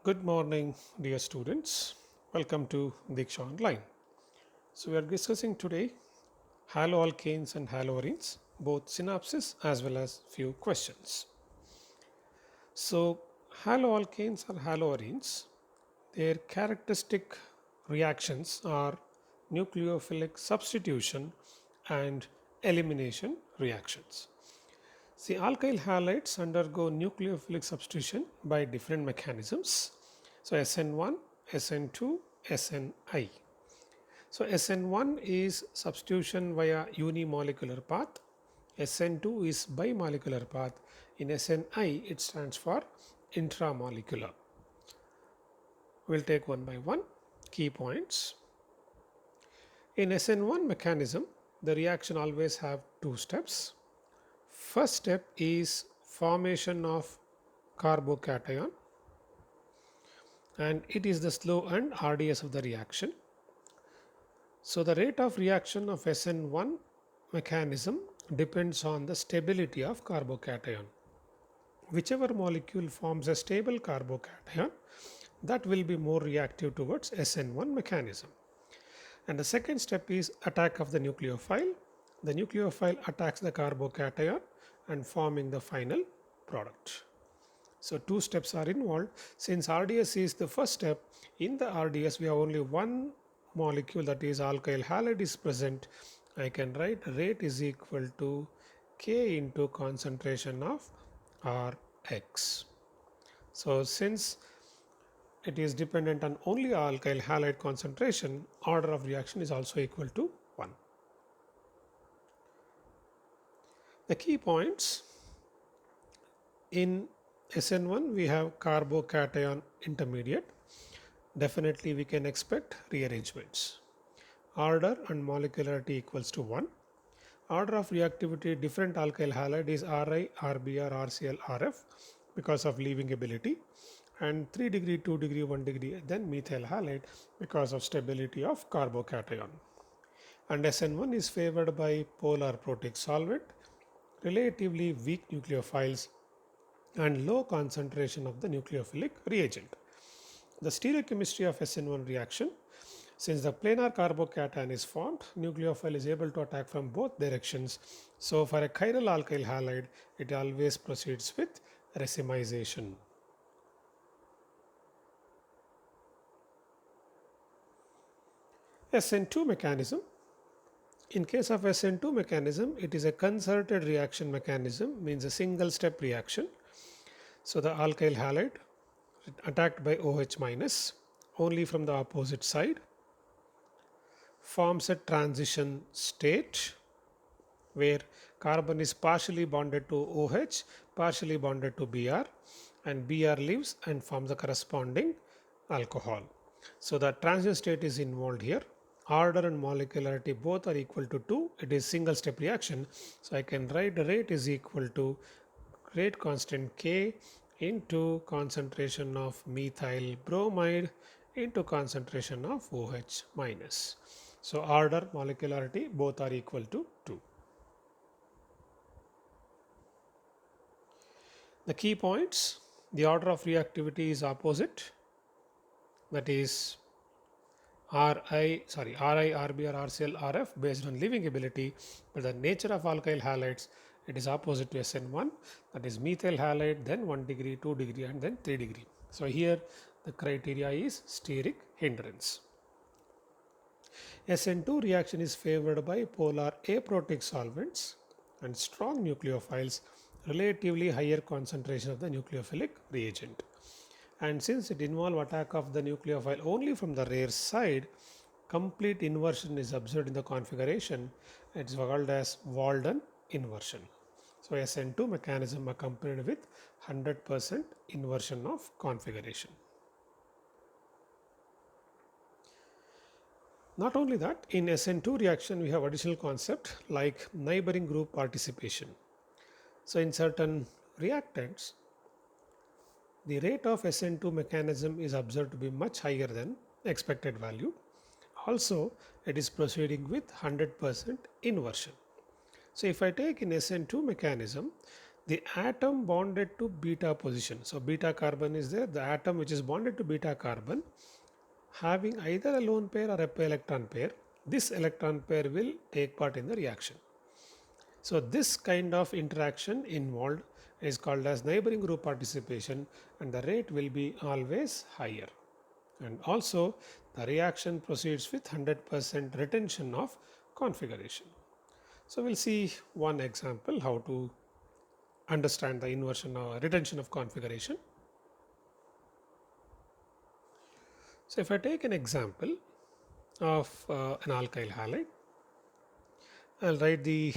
Good morning, dear students. Welcome to Diksha Online. So, we are discussing today haloalkanes and haloarenes, both synopsis as well as few questions. So, haloalkanes or haloarenes, their characteristic reactions are nucleophilic substitution and elimination reactions. See, alkyl halides undergo nucleophilic substitution by different mechanisms. So, SN1, SN2, SNI. So, SN1 is substitution via unimolecular path, SN2 is bimolecular path, in SNI it stands for intramolecular. We will take one by one key points. In SN1 mechanism, the reaction always have two steps. First step is formation of carbocation, and it is the slow and RDS of the reaction. So the rate of reaction of SN1 mechanism depends on the stability of carbocation. Whichever molecule forms a stable carbocation, that will be more reactive towards SN1 mechanism. And the second step is attack of the nucleophile. The nucleophile attacks the carbocation and forming the final product. So two steps are involved. Since RDS is the first step, in the RDS we have only one molecule, that is alkyl halide is present. I can write rate is equal to K into concentration of Rx. So since it is dependent on only alkyl halide concentration, order of reaction is also equal to 1. The key points: in SN1 we have carbocation intermediate. Definitely we can expect rearrangements. Order and molecularity equals to 1. Order of reactivity different alkyl halide is Ri, Rbr, Rcl, Rf because of leaving ability, and 3 degree, 2 degree, 1 degree then methyl halide because of stability of carbocation. And SN1 is favored by polar protic solvent, relatively weak nucleophiles, and low concentration of the nucleophilic reagent. The stereochemistry of SN1 reaction: since the planar carbocation is formed, nucleophile is able to attack from both directions. So for a chiral alkyl halide, it always proceeds with racemization. SN2 mechanism. In case of SN2 mechanism, it is a concerted reaction mechanism, means a single step reaction. So the alkyl halide attacked by OH minus only from the opposite side forms a transition state where carbon is partially bonded to OH, partially bonded to Br, and Br leaves and forms the corresponding alcohol. So the transition state is involved here. Order and molecularity both are equal to 2. It is single step reaction. So I can write the rate is equal to rate constant K into concentration of methyl bromide into concentration of OH minus. So order, molecularity both are equal to 2. The key points: the order of reactivity is opposite, that is Ri, Rbr, Rcl, Rf based on leaving ability, but the nature of alkyl halides, it is opposite to SN1, that is methyl halide, then 1 degree, 2 degree, and then 3 degree. So here the criteria is steric hindrance. SN2 reaction is favored by polar aprotic solvents and strong nucleophiles, relatively higher concentration of the nucleophilic reagent. And since it involves attack of the nucleophile only from the rear side, complete inversion is observed in the configuration. It is called as Walden inversion. So SN2 mechanism accompanied with 100% inversion of configuration. Not only that, in SN2 reaction we have additional concept like neighboring group participation. So in certain reactants, the rate of SN2 mechanism is observed to be much higher than expected value. Also, it is proceeding with 100% inversion. So if I take in SN2 mechanism, the atom bonded to beta position. So beta carbon is there, the atom which is bonded to beta carbon having either a lone pair or a pi electron pair, this electron pair will take part in the reaction. So this kind of interaction involved is called as neighboring group participation, and the rate will be always higher. And also the reaction proceeds with 100% retention of configuration. So we'll see one example how to understand the inversion or retention of configuration. So if I take an example of an alkyl halide, I'll write the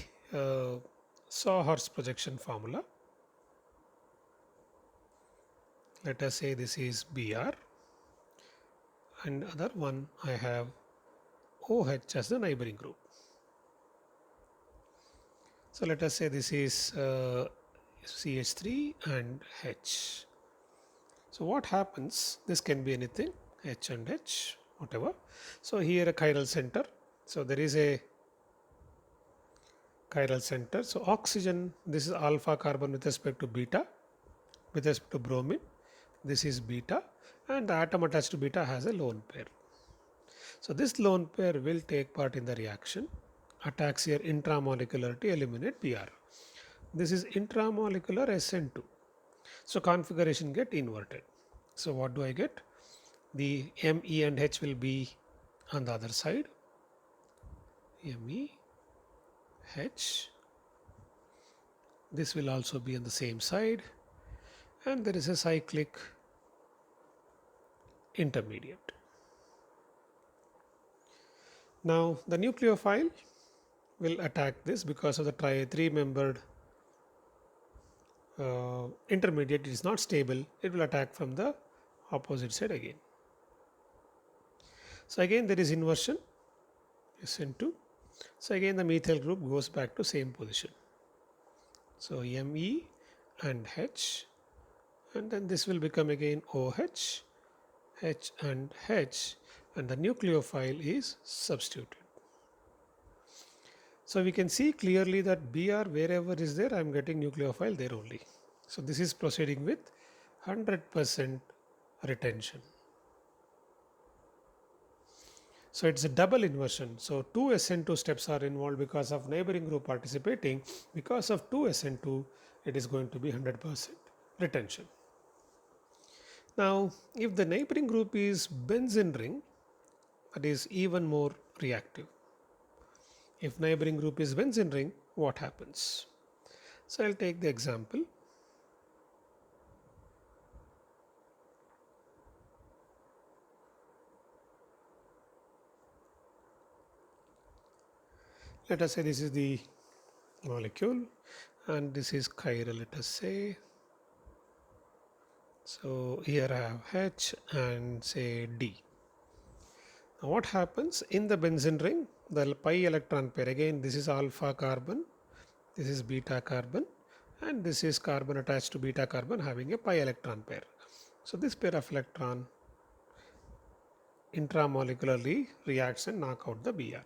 Sawhorst projection formula. Let us say this is Br, and other one I have OH as the neighboring group. So let us say this is CH3 and H. So what happens? This can be anything, H and H, whatever. So here a chiral center. So there is a chiral center. So oxygen, this is alpha carbon with respect to beta, with respect to bromine, this is beta, and the atom attached to beta has a lone pair. So this lone pair will take part in the reaction, attacks here intramolecular to eliminate Br. This is intramolecular SN2. So configuration get inverted. So what do I get? The Me and H will be on the other side. Me, H. This will also be on the same side, and there is a cyclic intermediate. Now the nucleophile will attack this because of the three-membered intermediate is not stable. It will attack from the opposite side again. So again there is inversion, SN2. So again the methyl group goes back to same position. So Me and H, and then this will become again OH, H and H, and the nucleophile is substituted. So we can see clearly that Br wherever is there, I am getting nucleophile there only. So this is proceeding with 100% retention. So it's a double inversion. So two SN2 steps are involved because of neighboring group participating. Because of two SN2, it is going to be 100% retention. Now, if the neighboring group is benzene ring, that is even more reactive. If neighboring group is benzene ring, what happens? So I'll take the example. Let us say this is the molecule and this is chiral, let us say. So here I have H and say D. Now what happens in the benzene ring? The pi electron pair, again this is alpha carbon, this is beta carbon, and this is carbon attached to beta carbon having a pi electron pair. So this pair of electron intramolecularly reacts and knock out the Br.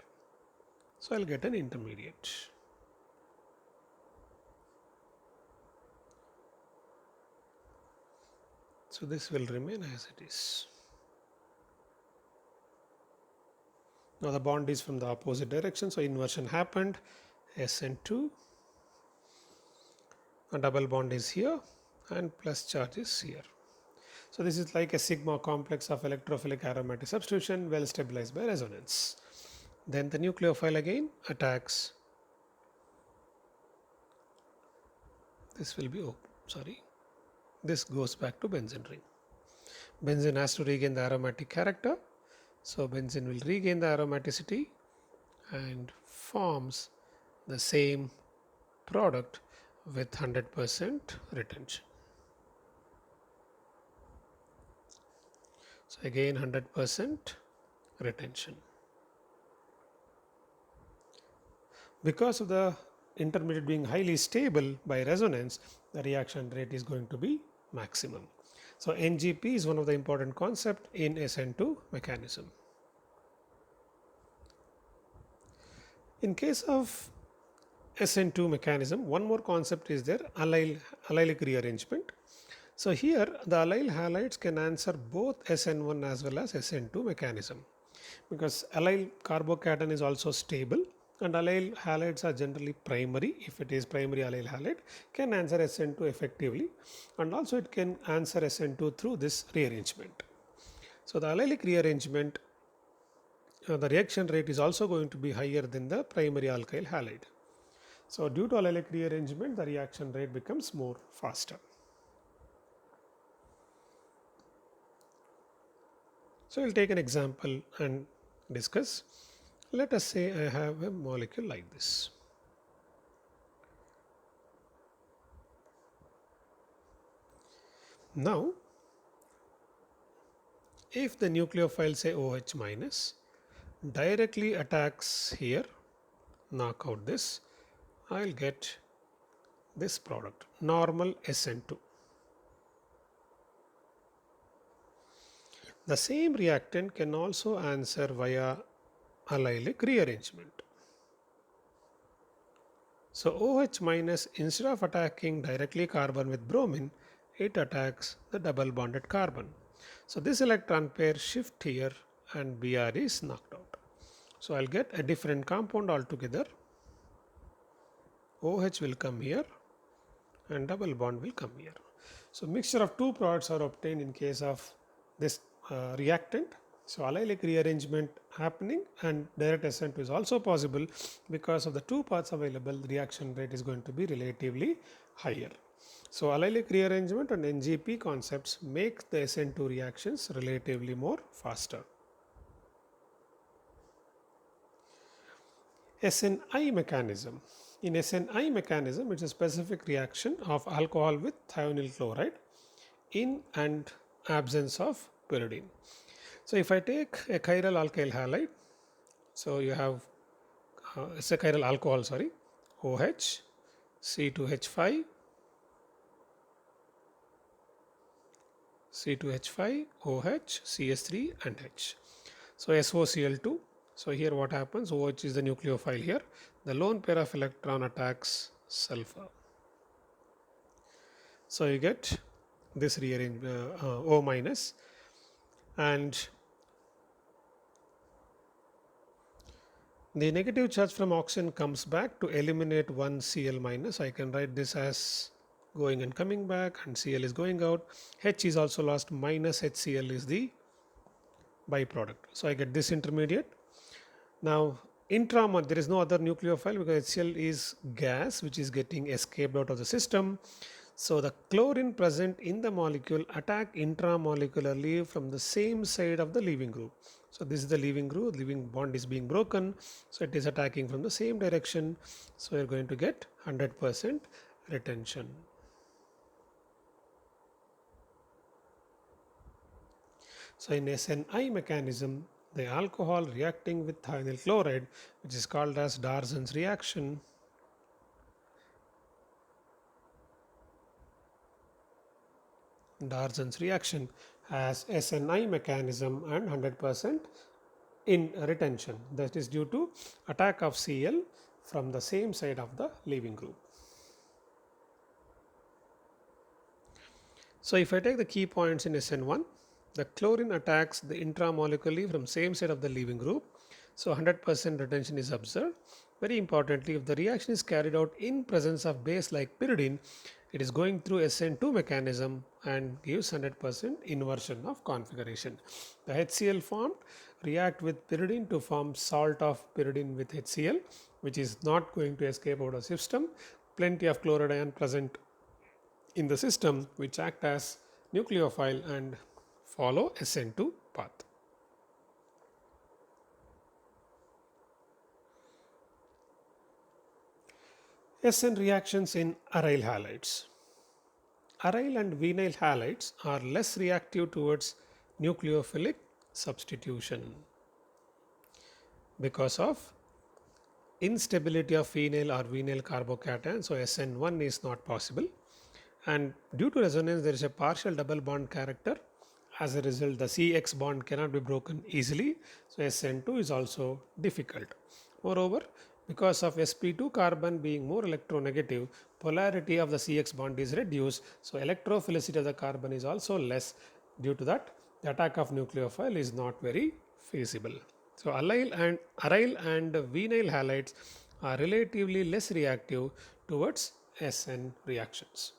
So I'll get an intermediate. So this will remain as it is. Now the bond is from the opposite direction, so inversion happened. SN2, a double bond is here and plus charge is here. So this is like a sigma complex of electrophilic aromatic substitution, well stabilized by resonance. Then the nucleophile again attacks. This will be this goes back to benzene ring. Benzene has to regain the aromatic character, so benzene will regain the aromaticity and forms the same product with 100% retention. So again 100% retention. Because of the intermediate being highly stable by resonance, the reaction rate is going to be maximum. So NGP is one of the important concepts in SN2 mechanism. In case of SN2 mechanism, one more concept is there, allylic rearrangement. So here the allyl halides can answer both SN1 as well as SN2 mechanism, because allyl carbocation is also stable and allyl halides are generally primary. If it is primary allyl halide, can answer SN2 effectively, and also it can answer SN2 through this rearrangement. So the allylic rearrangement, the reaction rate is also going to be higher than the primary alkyl halide. So due to allylic rearrangement, the reaction rate becomes more faster. So we'll take an example and discuss. Let us say I have a molecule like this. Now, if the nucleophile, say OH minus, directly attacks here, knock out this, I'll get this product, normal SN2. The same reactant can also answer via allylic rearrangement. So OH minus, instead of attacking directly carbon with bromine, it attacks the double bonded carbon. So this electron pair shift here and Br is knocked out. So I'll get a different compound altogether. OH will come here and double bond will come here. So mixture of two products are obtained in case of this reactant. So allylic rearrangement happening and direct SN2 is also possible. Because of the two paths available, the reaction rate is going to be relatively higher. So allylic rearrangement and NGP concepts make the SN2 reactions relatively more faster. SNI mechanism. In SNI mechanism, it's a specific reaction of alcohol with thionyl chloride in and absence of pyridine. So if I take a chiral alkyl halide, so you have it's a chiral alcohol, sorry, OH, C2H5, C2H5, OH, CS3 and H. So SOCl2. So here what happens, OH is the nucleophile here. The lone pair of electron attacks sulfur. So you get this rearrangement O minus, and the negative charge from oxygen comes back to eliminate one Cl minus. I can write this as going and coming back, and Cl is going out. H is also lost, minus HCl is the byproduct. So I get this intermediate. Now intramolecular, there is no other nucleophile because HCl is gas which is getting escaped out of the system. So the chlorine present in the molecule attack intramolecularly from the same side of the leaving group. So this is the leaving group, leaving bond is being broken. So it is attacking from the same direction. So we are going to get 100% retention. So in SNI mechanism, the alcohol reacting with thionyl chloride, which is called as Darzon's reaction, has SNI mechanism and 100% in retention. That is due to attack of Cl from the same side of the leaving group. So if I take the key points in SN1, the chlorine attacks the intramolecularly from same side of the leaving group. So 100% retention is observed. Very importantly, if the reaction is carried out in presence of base like pyridine, it is going through SN2 mechanism and gives 100% inversion of configuration. The HCl formed react with pyridine to form salt of pyridine with HCl, which is not going to escape out of the system. Plenty of chloride ion present in the system which act as nucleophile and follow SN2 path. SN reactions in aryl halides. Aryl and vinyl halides are less reactive towards nucleophilic substitution because of instability of phenyl or vinyl carbocation. So SN1 is not possible, and due to resonance there is a partial double bond character. As a result, the CX bond cannot be broken easily. So SN2 is also difficult. Moreover, Because of sp2 carbon being more electronegative, polarity of the CX bond is reduced. So electrophilicity of the carbon is also less. Due to that, the attack of nucleophile is not very feasible. So aryl and vinyl halides are relatively less reactive towards SN reactions.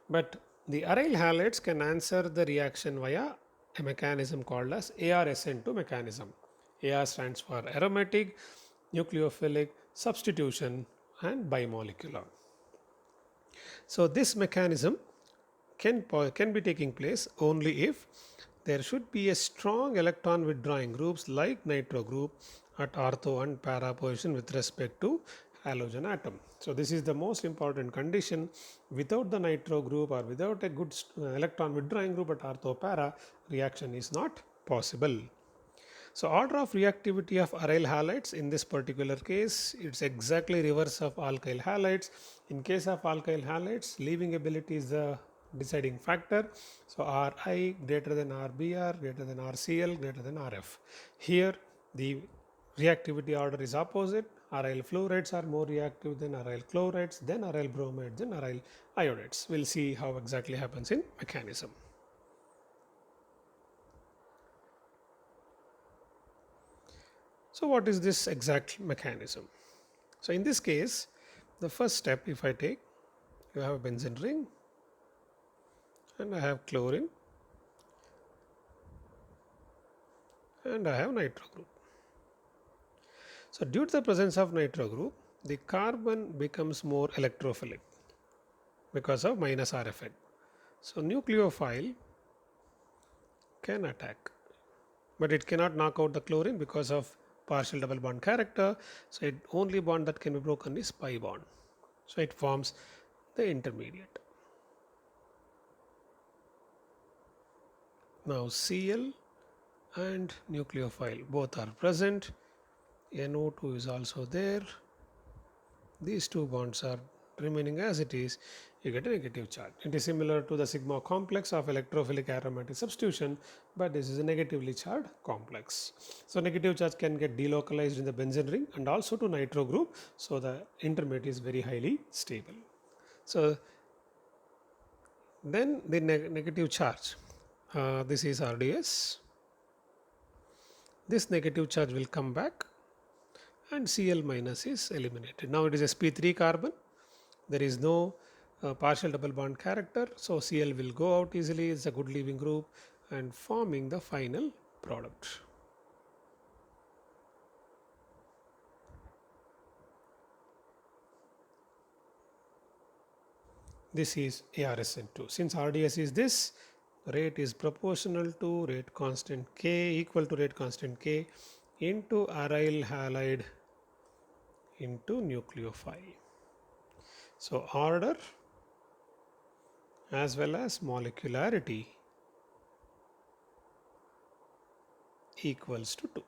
But the aryl halides can answer the reaction via a mechanism called as ARSN2 mechanism. AR stands for aromatic, nucleophilic, substitution, and bimolecular. So this mechanism can be taking place only if there should be a strong electron withdrawing groups like nitro group at ortho and para position with respect to halogen atom. So this is the most important condition. Without the nitro group or without a good electron withdrawing group at ortho para, reaction is not possible. So order of reactivity of aryl halides in this particular case, it's exactly reverse of alkyl halides. In case of alkyl halides, leaving ability is the deciding factor. So Ri greater than Rbr, greater than Rcl, greater than Rf. Here the reactivity order is opposite. Aryl fluorides are more reactive than aryl chlorides, then aryl bromides, then aryl iodides. We'll see how exactly happens in mechanism. So what is this exact mechanism? So in this case, the first step, if I take, you have a benzene ring and I have chlorine and I have nitro group. So due to the presence of nitro group, the carbon becomes more electrophilic because of minus R effect. So nucleophile can attack, but it cannot knock out the chlorine because of partial double bond character. So it only bond that can be broken is pi bond. So it forms the intermediate. Now Cl and nucleophile both are present. NO2 is also there. These two bonds are remaining as it is. You get a negative charge. It is similar to the sigma complex of electrophilic aromatic substitution, but this is a negatively charged complex. So negative charge can get delocalized in the benzene ring and also to nitro group. So the intermediate is very highly stable. So then the negative charge. This is RDS. This negative charge will come back and Cl minus is eliminated. Now it is sp3 carbon. There is no partial double bond character. So Cl will go out easily. It's a good leaving group and forming the final product. This is ARSN2. Since RDS is this, rate is proportional to rate constant K equal to rate constant K into aryl halide into nucleophile. So order as well as molecularity equals to 2.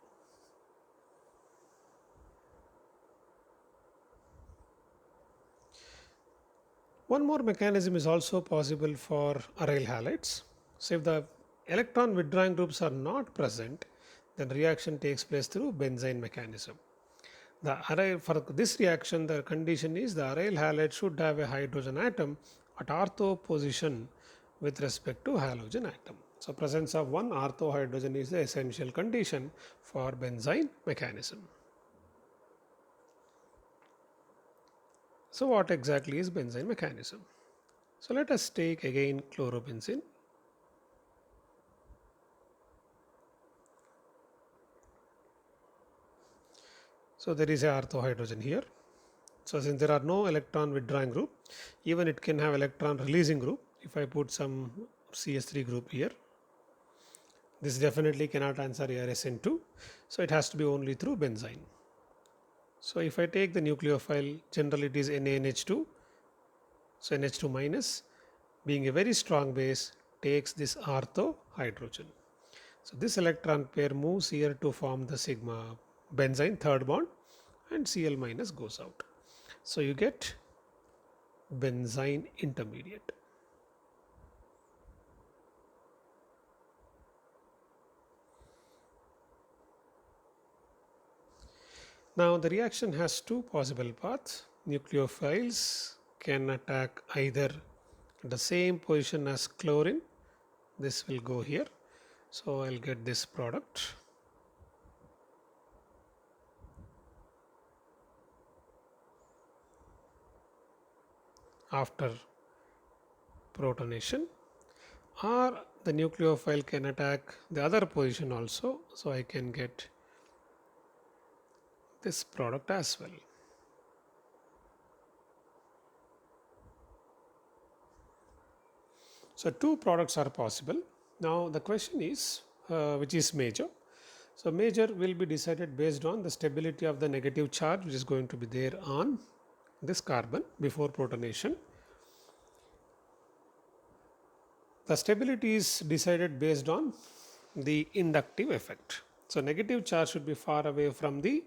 One more mechanism is also possible for aryl halides. So if the electron withdrawing groups are not present, then reaction takes place through benzene mechanism. For this reaction, the condition is the aryl halide should have a hydrogen atom at ortho position with respect to halogen atom. So presence of one ortho hydrogen is the essential condition for benzene mechanism. So what exactly is benzene mechanism? So let us take again chlorobenzene. So there is a ortho hydrogen here. So since there are no electron withdrawing group, even it can have electron releasing group. If I put some CS3 group here, this definitely cannot answer ARSN2. So it has to be only through benzene. So if I take the nucleophile, generally it is NaNH2. So NH2 minus, being a very strong base, takes this ortho hydrogen. So this electron pair moves here to form the sigma benzene third bond and Cl minus goes out. So you get benzene intermediate. Now the reaction has two possible paths. Nucleophiles can attack either the same position as chlorine. This will go here. So I'll get this product. After protonation, or the nucleophile can attack the other position also, so I can get this product as well. So two products are possible. Now the question is which is major. So major will be decided based on the stability of the negative charge which is going to be there on this carbon before protonation. The stability is decided based on the inductive effect. So negative charge should be far away from the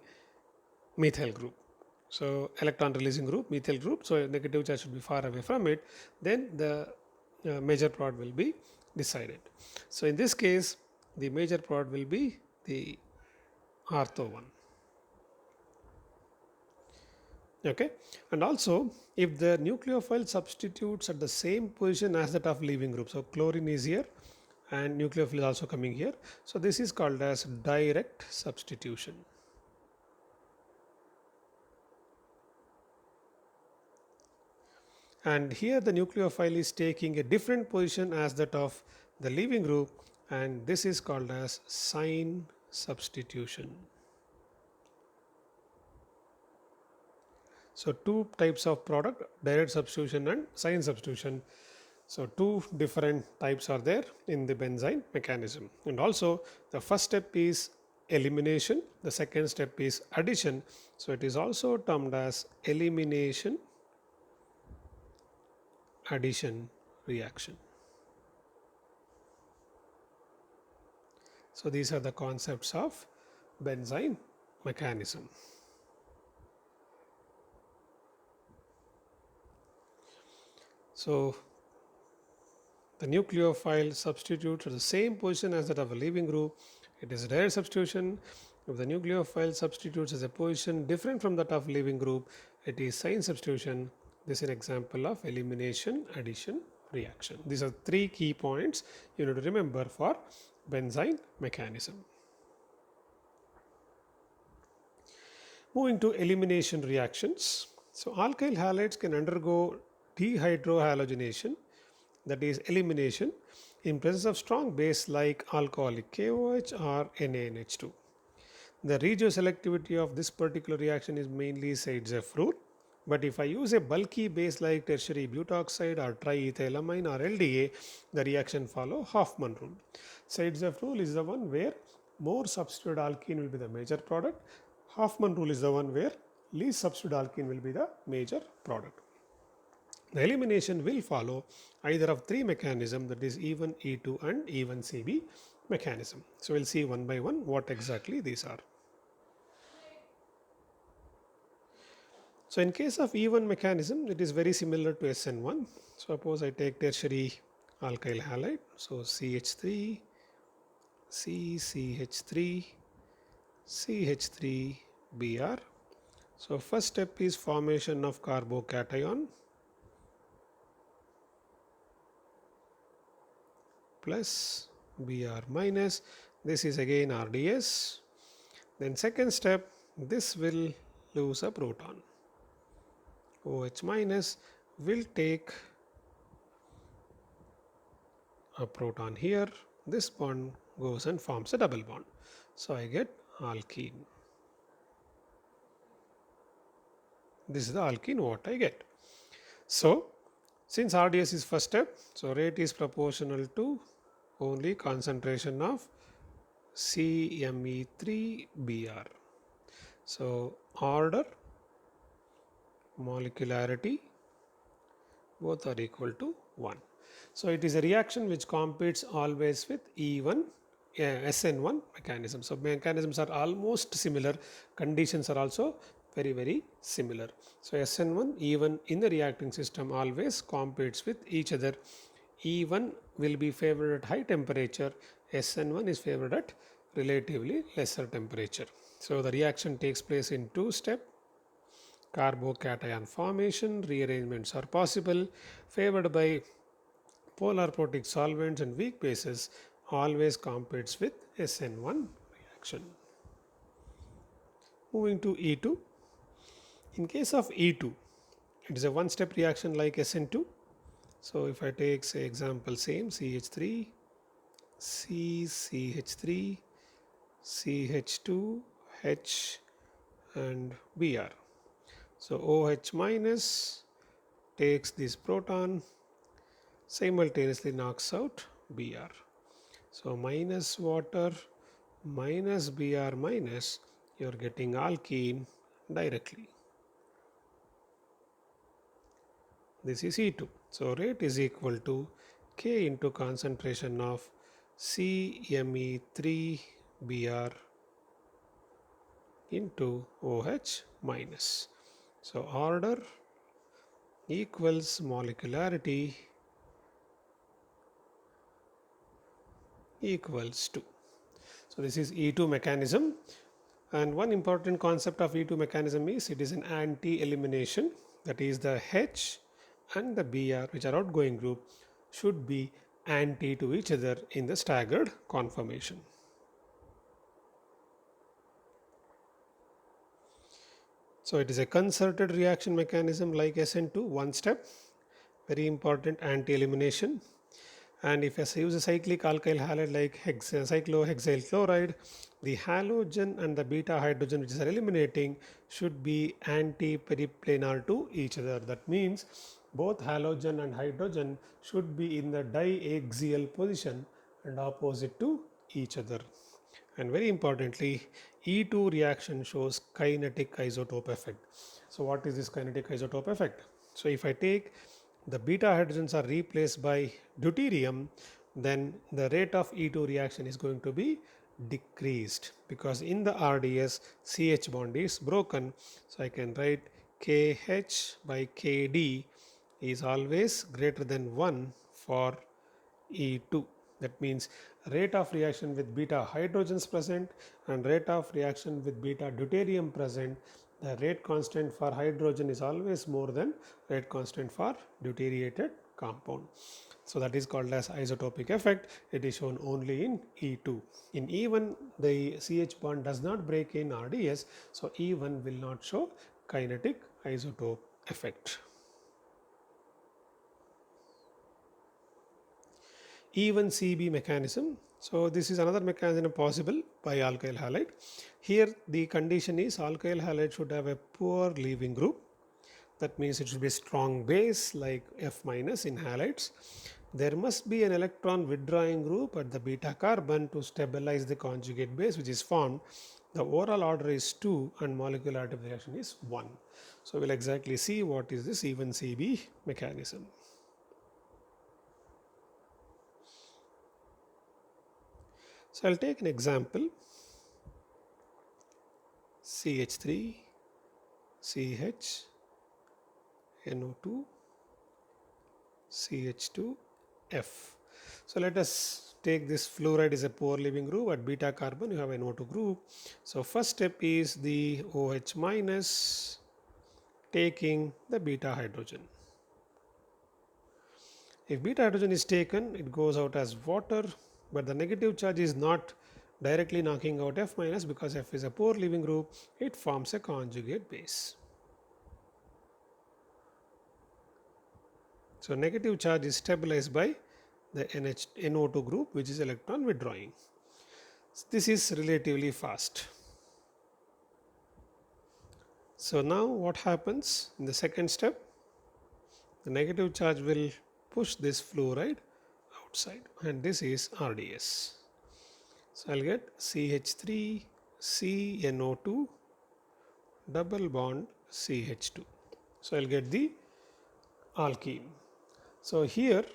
methyl group. So electron releasing group, methyl group. So negative charge should be far away from it. Then the major product will be decided. So in this case, the major product will be the ortho one. Okay, and also if the nucleophile substitutes at the same position as that of leaving group, so chlorine is here and nucleophile is also coming here, so this is called as direct substitution. And here the nucleophile is taking a different position as that of the leaving group, and this is called as sign substitution. So two types of product, direct substitution and sign substitution. So two different types are there in the benzene mechanism. And also the first step is elimination, the second step is addition. So it is also termed as elimination addition reaction. So these are the concepts of benzene mechanism. So the nucleophile substitutes at the same position as that of a leaving group. It is direct substitution. If the nucleophile substitutes as a position different from that of leaving group, it is sign substitution. This is an example of elimination addition reaction. These are three key points you need to remember for benzene mechanism. Moving to elimination reactions. So alkyl halides can undergo dehydrohalogenation, that is elimination, in presence of strong base like alcoholic KOH or NaNH2. The regioselectivity of this particular reaction is mainly Zaitsev rule, but if I use a bulky base like tertiary butoxide or triethylamine or LDA, the reaction follow Hoffman rule. Zaitsev rule is the one where more substituted alkene will be the major product. Hoffman rule is the one where least substituted alkene will be the major product. The elimination will follow either of three mechanisms, that is E1, E2 and E1CB mechanism. So we'll see one by one what exactly these are. So in case of E1 mechanism, it is very similar to SN1. Suppose I take tertiary alkyl halide, so CH3, CCH3, CH3, Br. So first step is formation of carbocation plus Br minus, this is again RDS. Then second step, this will lose a proton. OH minus will take a proton here, this bond goes and forms a double bond. So I get alkene. This is the alkene what I get. So since RDS is first step, so rate is proportional to only concentration of CME3Br. So order, molecularity, both are equal to 1. So it is a reaction which competes always with E1, SN1 mechanism. So mechanisms are almost similar, conditions are also very similar. So SN1, E1 in the reacting system always competes with each other. E1 will be favored at high temperature, SN1 is favored at relatively lesser temperature. So the reaction takes place in two steps. Carbocation formation rearrangements are possible, favored by polar protic solvents and weak bases, always competes with SN1 reaction. Moving to E2. In case of E2, it is a one-step reaction like SN2. So if I take, say, example same CH3, CH3, CH2, H and Br. So OH minus takes this proton, simultaneously knocks out Br. So minus water minus Br minus, you are getting alkene directly. This is E2. So rate is equal to K into concentration of CMe3Br into OH minus. So order equals molecularity equals to. So this is E2 mechanism, and one important concept of E2 mechanism is it is an anti-elimination, that is the H and the Br, which are outgoing group, should be anti to each other in the staggered conformation. So it is a concerted reaction mechanism like SN2, one step, very important anti-elimination. And if I use a cyclic alkyl halide like cyclohexyl chloride, the halogen and the beta hydrogen which are eliminating should be anti-periplanar to each other. That means both halogen and hydrogen should be in the diaxial position and opposite to each other. And very importantly, E2 reaction shows kinetic isotope effect. So what is this kinetic isotope effect? So if I take the beta hydrogens are replaced by deuterium, then the rate of E2 reaction is going to be decreased, because in the RDS CH bond is broken. So I can write KH by KD is always greater than 1 for E2. That means rate of reaction with beta hydrogens present and rate of reaction with beta deuterium present, the rate constant for hydrogen is always more than rate constant for deuterated compound. So that is called as isotopic effect. It is shown only in E2. In E1, the CH bond does not break in RDS, so E1 will not show kinetic isotope effect. E1 CB mechanism. So this is another mechanism possible by alkyl halide. Here the condition is alkyl halide should have a poor leaving group. That means it should be a strong base like F minus in halides. There must be an electron withdrawing group at the beta carbon to stabilize the conjugate base which is formed. The overall order is 2 and molecularity of the reaction is 1. So we'll exactly see what is this E1 CB mechanism. So I'll take an example, CH3, CH, NO2, CH2, F. So let us take this fluoride is a poor leaving group. At beta carbon you have an NO2 group. So first step is the OH minus taking the beta hydrogen. If beta hydrogen is taken, it goes out as water, but the negative charge is not directly knocking out F minus because F is a poor leaving group, it forms a conjugate base. So negative charge is stabilized by the NO2 group which is electron withdrawing. This is relatively fast. So now what happens in the second step? The negative charge will push this fluoride outside and this is RDS. So I'll get CH3 CNO2 double bond CH2. So I'll get the alkene. So here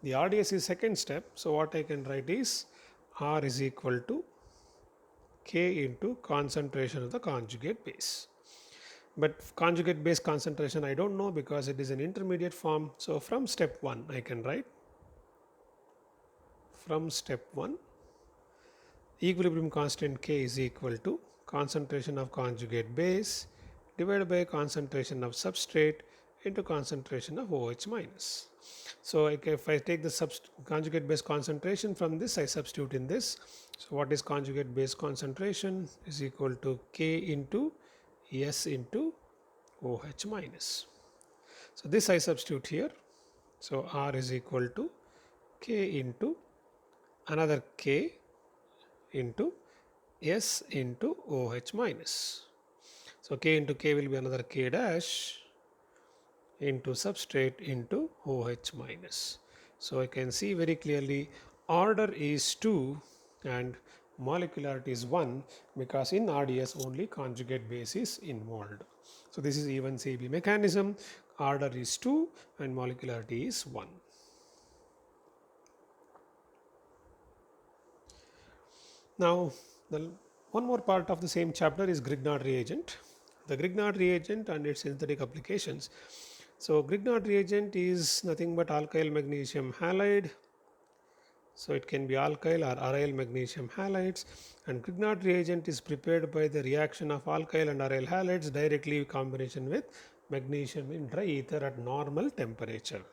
the RDS is second step. So what I can write is R is equal to K into concentration of the conjugate base. But conjugate base concentration I don't know because it is an intermediate form. So from step 1 I can write, from step 1 equilibrium constant K is equal to concentration of conjugate base divided by concentration of substrate into concentration of OH minus. So if I take the conjugate base concentration from this, I substitute in this. So what is conjugate base concentration is equal to K into S into OH minus. So this I substitute here. So R is equal to K into another K into S into OH minus. So K into K will be another K dash into substrate into OH minus. So I can see very clearly order is 2 and molecularity is 1 because in RDS only conjugate base is involved. So this is even CB mechanism. Order is 2 and molecularity is 1. Now one more part of the same chapter is Grignard reagent. The Grignard reagent and its synthetic applications. So Grignard reagent is nothing but alkyl magnesium halide. So it can be alkyl or aryl magnesium halides, and Grignard reagent is prepared by the reaction of alkyl and aryl halides directly in combination with magnesium in dry ether at normal temperature.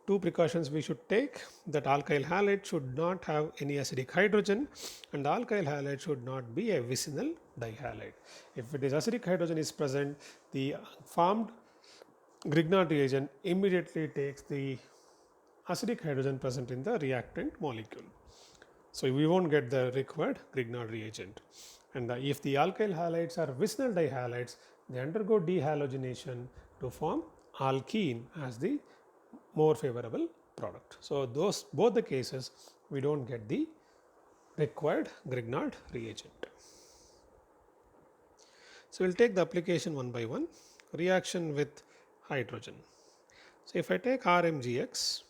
Two precautions we should take: that alkyl halide should not have any acidic hydrogen and the alkyl halide should not be a vicinal dihalide. If it is acidic hydrogen is present, the formed Grignard reagent immediately takes the acidic hydrogen present in the reactant molecule. So we won't get the required Grignard reagent. And if the alkyl halides are vicinal dihalides, they undergo dehalogenation to form alkene as the more favorable product. So both the cases we don't get the required Grignard reagent. So we'll take the application one by one. Reaction with hydrogen. So if I take RMGX,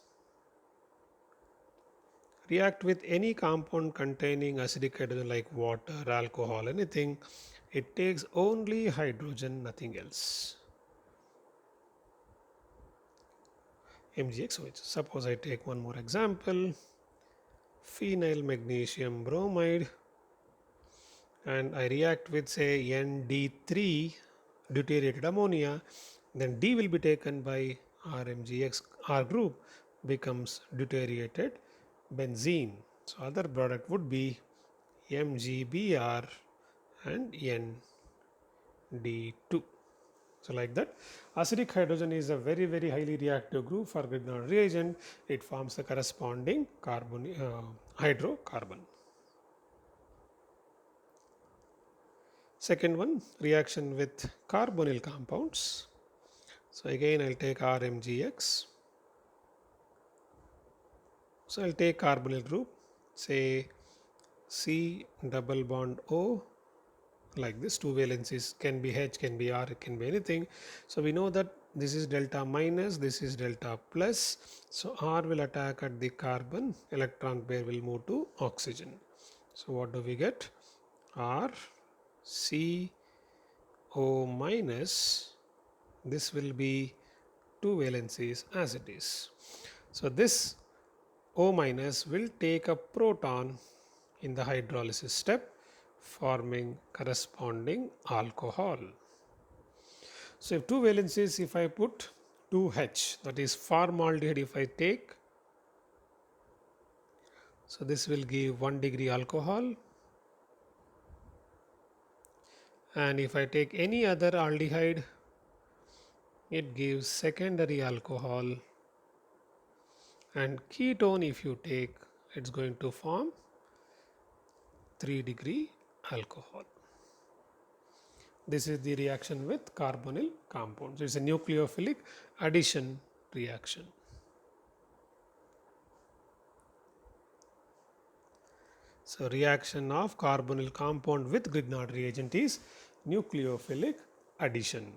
react with any compound containing acidic hydrogen like water, alcohol, anything, it takes only hydrogen, nothing else. MgXOH. Suppose I take one more example, phenyl magnesium bromide, and I react with say ND3 deuterated ammonia, then D will be taken by RMGX, R group becomes deuterated benzene. So other product would be MgBr and ND2. So like that, acidic hydrogen is a very highly reactive group for Grignard reagent. It forms the corresponding hydrocarbon. Second one, reaction with carbonyl compounds. So again I'll take RMGX. So I'll take carbonyl group, say C double bond O, like this. Two valencies, can be H, can be R, it can be anything. So we know that this is delta minus, this is delta plus. So R will attack at the carbon, electron pair will move to oxygen. So what do we get? R C O minus, this will be two valencies as it is. So this O minus will take a proton in the hydrolysis step, forming corresponding alcohol. So if two valencies, if I put 2H, that is formaldehyde, if I take, so this will give 1 degree alcohol, and if I take any other aldehyde, it gives secondary alcohol, and ketone if you take, it's going to form 3 degree alcohol. This is the reaction with carbonyl compounds. It's a nucleophilic addition reaction. So reaction of carbonyl compound with Grignard reagent is nucleophilic addition.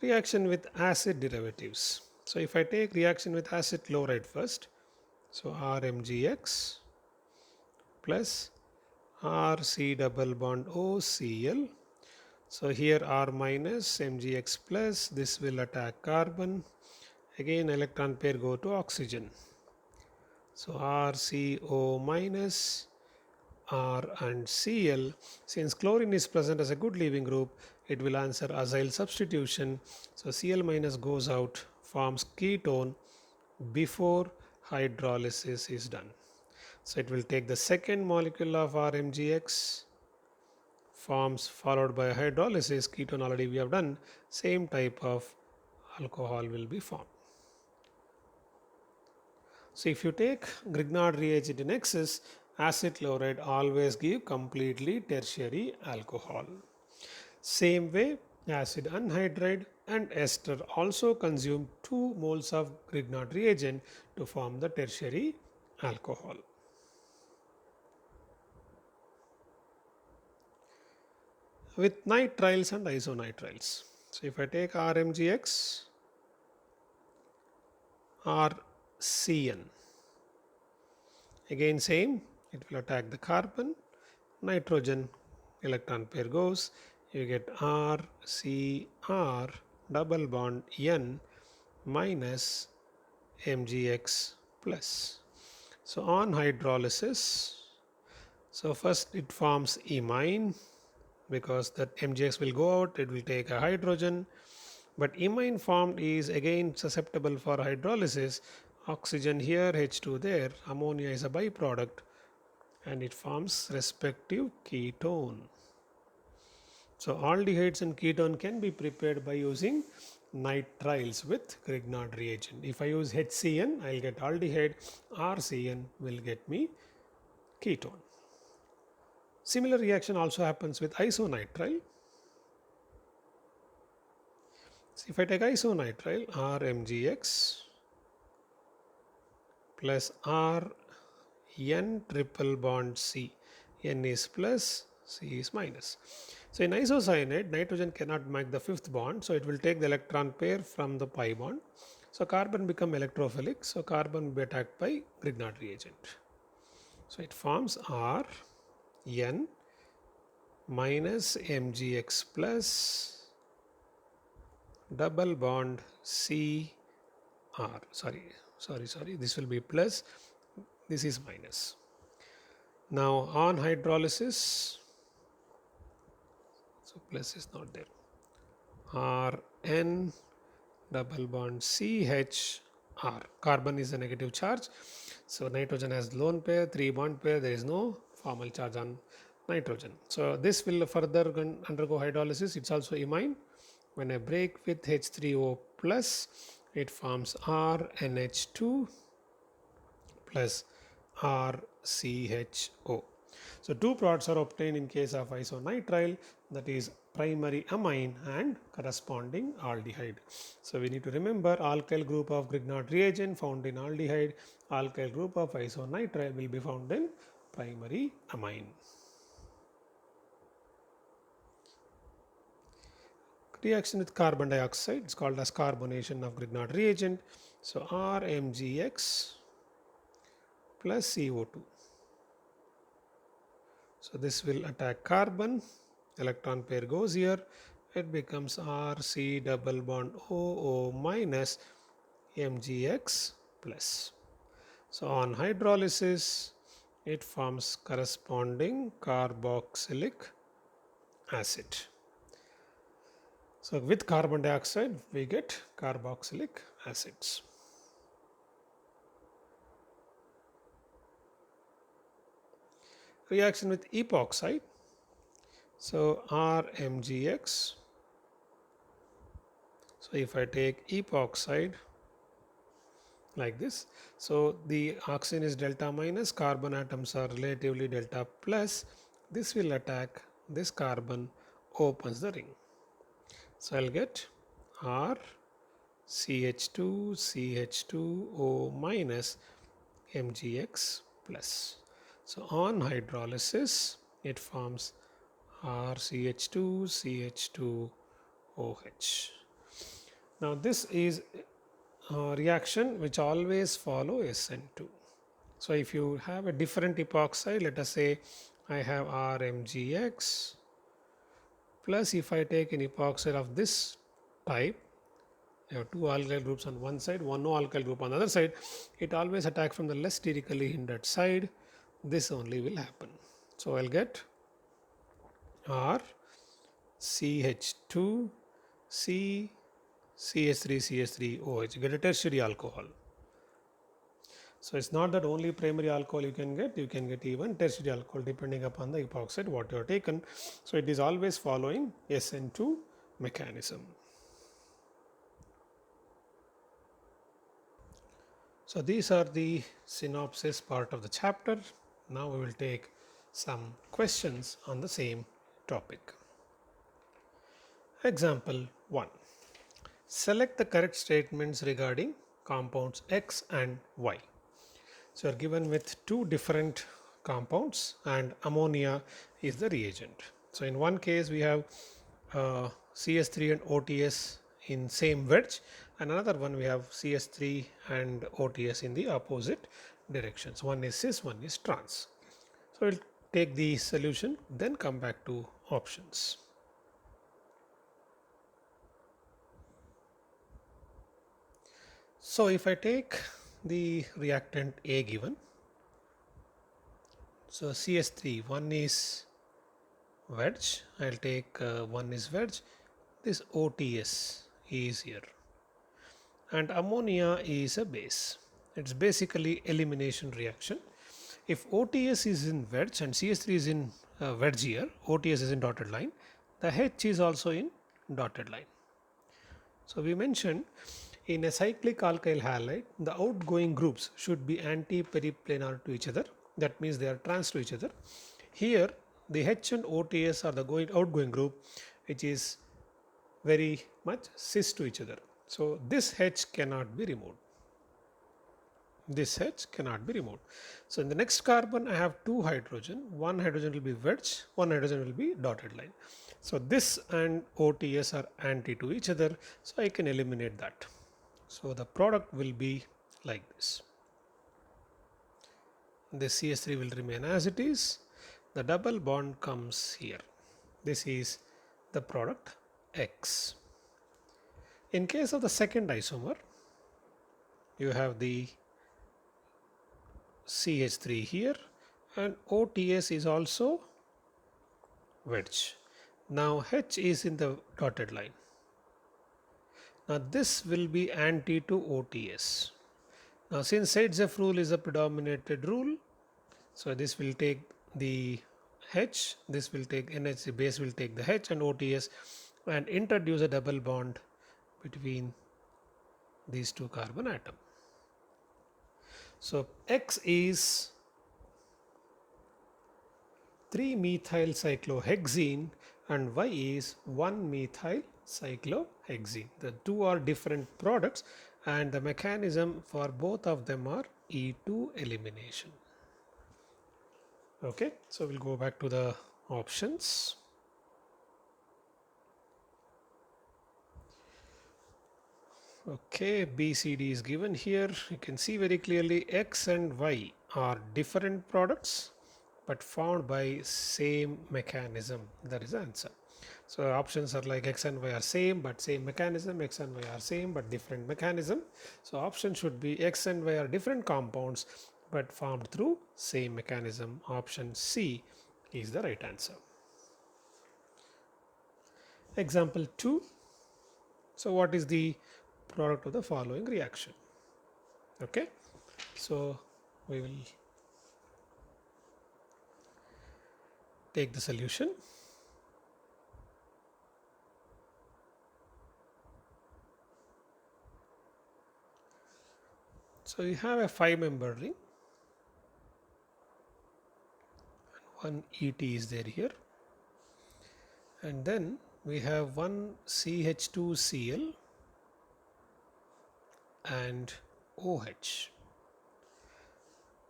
Reaction with acid derivatives. So if I take reaction with acid chloride first, so RMGX plus RC double bond OCl. So here R minus MgX plus, this will attack carbon. Again electron pair go to oxygen. So RCO minus R and Cl. Since chlorine is present as a good leaving group, it will answer acyl substitution. So Cl minus goes out, forms ketone before hydrolysis is done. So it will take the second molecule of RMGX, forms followed by hydrolysis, ketone already we have done, same type of alcohol will be formed. So if you take Grignard reagent in excess, acid chloride always give completely tertiary alcohol. Same way, acid anhydride and ester also consume 2 moles of Grignard reagent to form the tertiary alcohol. With nitriles and isonitriles. So if I take RMGX, RCN, again same, it will attack the carbon, nitrogen, electron pair goes, you get RCR double bond N minus MgX plus. So on hydrolysis, so first it forms imine, because that MgX will go out, it will take a hydrogen, but imine formed is again susceptible for hydrolysis. Oxygen here, H2 there, ammonia is a byproduct, and it forms respective ketone. So aldehydes and ketone can be prepared by using nitriles with Grignard reagent. If I use HCN, I will get aldehyde, RCN will get me ketone. Similar reaction also happens with isonitrile. So if I take isonitrile, RMGX plus RN triple bond C, N is plus, C is minus. So in isocyanate, nitrogen cannot make the fifth bond, so it will take the electron pair from the pi bond. So carbon become electrophilic, so carbon will be attacked by Grignard reagent. So it forms R N minus MgX plus double bond C R. Sorry, this will be plus, this is minus. Now on hydrolysis, so plus is not there. Rn double bond CHR. Carbon is a negative charge. So nitrogen has lone pair, 3 bond pair. There is no formal charge on nitrogen. So this will further undergo hydrolysis. It's also imine. When I break with H3O plus, it forms RNH2 plus RCHO. So two products are obtained in case of isonitrile, that is primary amine and corresponding aldehyde. So we need to remember alkyl group of Grignard reagent found in aldehyde, alkyl group of isonitrile will be found in primary amine. Reaction with carbon dioxide, it's called as carbonation of Grignard reagent. So RMGX plus CO2. So this will attack carbon, electron pair goes here, it becomes RC double bond OO minus MgX plus. So on hydrolysis, it forms corresponding carboxylic acid. So with carbon dioxide, we get carboxylic acids. Reaction with epoxide. So RMGX. So if I take epoxide like this, so the oxygen is delta minus, carbon atoms are relatively delta plus. This will attack this carbon, opens the ring. So I'll get R CH2 CH2O minus MgX plus. So on hydrolysis, it forms RCH2 CH2OH. Now this is a reaction which always follow SN2. So if you have a different epoxide, let us say I have RMGX plus, if I take an epoxide of this type, You have two alkyl groups on one side, one no alkyl group on the other side. It always attacks from the less sterically hindered side. This only will happen. So I'll get R CH2 C CH3 CH3 OH. Get a tertiary alcohol. So it's not that only primary alcohol you can get even tertiary alcohol depending upon the epoxide what you have taken. So it is always following SN2 mechanism. So these are the synopsis part of the chapter. Now we will take some questions on the same topic. Example 1. Select the correct statements regarding compounds X and Y. So you are given with two different compounds and ammonia is the reagent. So in one case we have CS3 and OTS in same wedge, and another one we have CS3 and OTS in the opposite directions. One is cis, one is trans. So we'll take the solution, then come back to options. So if I take the reactant A given, so CS3, one is wedge, I'll take one is wedge, this OTS is here, and ammonia is a base. It's basically elimination reaction. If OTS is in wedge and CS3 is in wedge here, OTS is in dotted line, the H is also in dotted line. So we mentioned in a cyclic alkyl halide, the outgoing groups should be anti-periplanar to each other. That means they are trans to each other. Here, the H and OTS are the outgoing group, which is very much cis to each other. So this H cannot be removed. This H cannot be removed. So in the next carbon, I have two hydrogen. One hydrogen will be wedge, one hydrogen will be dotted line. So this and OTS are anti to each other, so I can eliminate that. So the product will be like this. The CS3 will remain as it is. The double bond comes here. This is the product X. In case of the second isomer, you have the CH3 here and OTS is also wedge. Now H is in the dotted line. Now this will be anti to OTS. Now since Seitzef rule is a predominated rule, so this will take the H, this will take NH, base will take the H and OTS and introduce a double bond between these two carbon atoms. So X is 3-methyl cyclohexene and Y is 1-methyl cyclohexene. The two are different products and the mechanism for both of them are E2 elimination. Okay, so we'll go back to the options. Okay, B, C, D is given here. You can see very clearly X and Y are different products but formed by same mechanism. That is the answer. So options are like X and Y are same but same mechanism, X and Y are same but different mechanism. So option should be X and Y are different compounds but formed through same mechanism. Option C is the right answer. Example 2. So what is the product of the following reaction? Okay, so we will take the solution. So you have a 5-membered ring and one ET is there here, and then we have one CH2Cl and OH.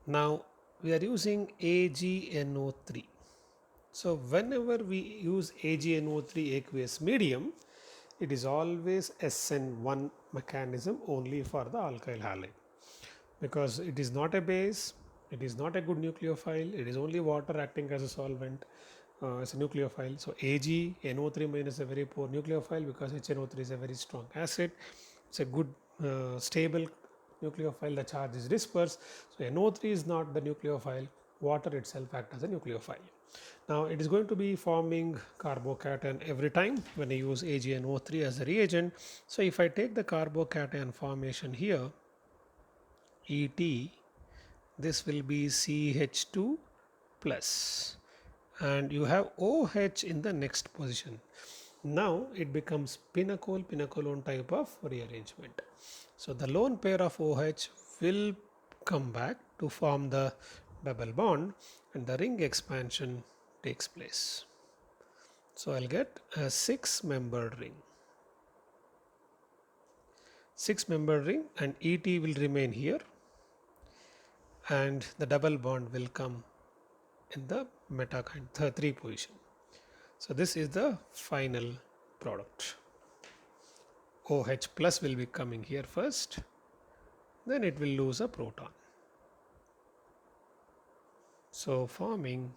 Now we are using AgNO3. So whenever we use AgNO3 aqueous medium, it is always SN1 mechanism only for the alkyl halide, because it is not a base, it is not a good nucleophile, it is only water acting as a solvent, as a nucleophile. So AgNO3 minus is a very poor nucleophile because HNO3 is a very strong acid. it's a good stable nucleophile, the charge is dispersed. So NO3 is not the nucleophile, water itself acts as a nucleophile. Now it is going to be forming carbocation every time when I use AgNO3 as a reagent. So if I take the carbocation formation here, Et, this will be CH2 plus, and you have OH in the next position. Now it becomes pinacol type of rearrangement. So the lone pair of OH will come back to form the double bond and the ring expansion takes place. So I'll get a 6-membered ring. 6-membered ring, and Et will remain here and the double bond will come in the metakind 3 position. So this is the final product. OH plus will be coming here first, then it will lose a proton. So forming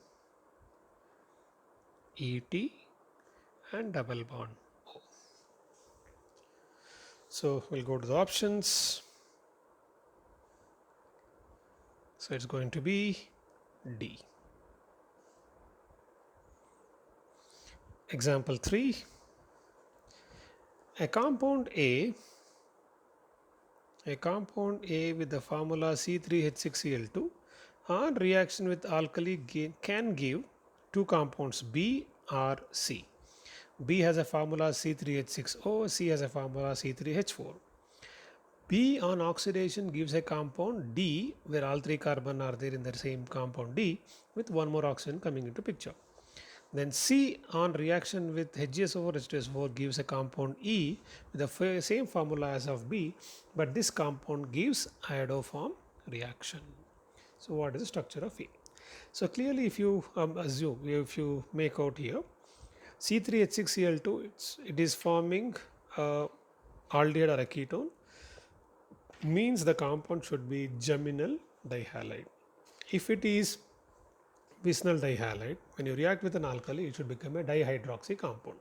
Et and double bond O. So we'll go to the options. So it's going to be D. Example 3. A compound A with the formula C3H6Cl2 on reaction with alkali can give two compounds B or C. B has a formula C3H6O, C has a formula C3H4. B on oxidation gives a compound D where all 3 carbon are there in the same compound D with one more oxygen coming into picture. Then C on reaction with HgSO4 H2SO4 gives a compound E with the same formula as of B, but this compound gives iodoform reaction. So what is the structure of E? So clearly if you assume, if you make out here, C3H6Cl2, it is forming aldehyde or a ketone, means the compound should be geminal dihalide. If it is vicinal dihalide, when you react with an alkali, it should become a dihydroxy compound.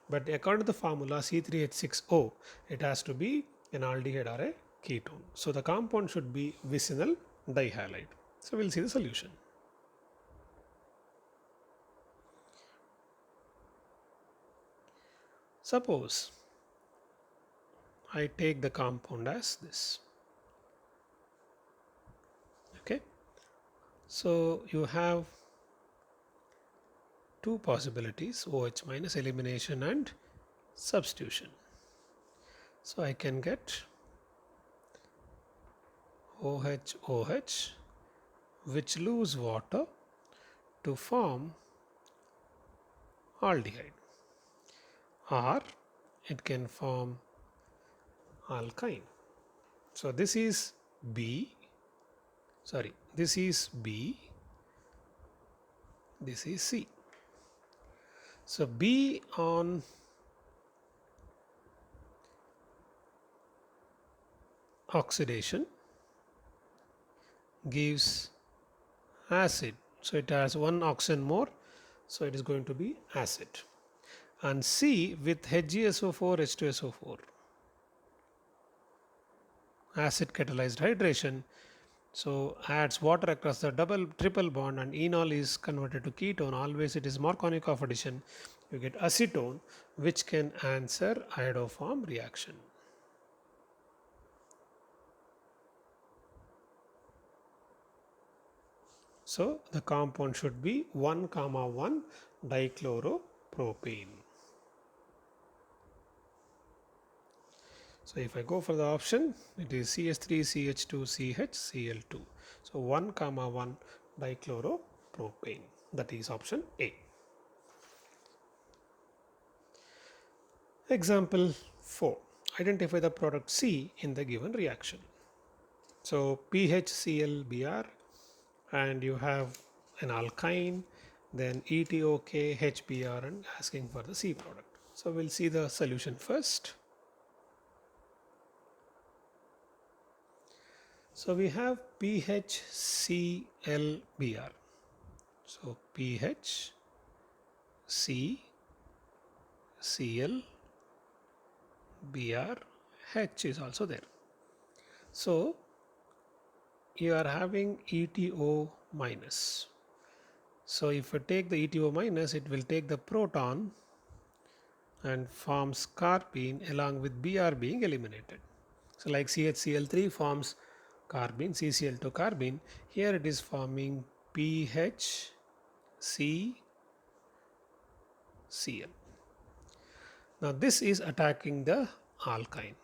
But according to the formula C3H6O, it has to be an aldehyde or a ketone. So the compound should be vicinal dihalide. So we'll see the solution. Suppose I take the compound as this. Okay. So you have two possibilities, OH minus, elimination and substitution. So I can get OH which lose water to form aldehyde, or it can form alkyne. So this is B, this is B, this is C. So B on oxidation gives acid. So it has one oxygen more, so it is going to be acid. And C with HgSO4 H2SO4, acid catalyzed hydration, so adds water across the triple bond, and enol is converted to ketone. Always it is Markovnikov of addition. You get acetone which can answer iodoform reaction. So the compound should be 1,1 dichloropropane. So if I go for the option, it is CH3CH2CHCl2. So 1,1 dichloropropane. That is option A. Example 4. Identify the product C in the given reaction. So PHClBr, and you have an alkyne, then ETOK, HBr, and asking for the C product. So we'll see the solution first. So we have PHClBr. So PHClBr H is also there. So you are having ETO minus. So if you take the ETO minus, it will take the proton and forms carbene along with Br being eliminated. So like CHCl3 forms carbene, CCl2 carbene. Here it is forming PHCCl. Now this is attacking the alkyne.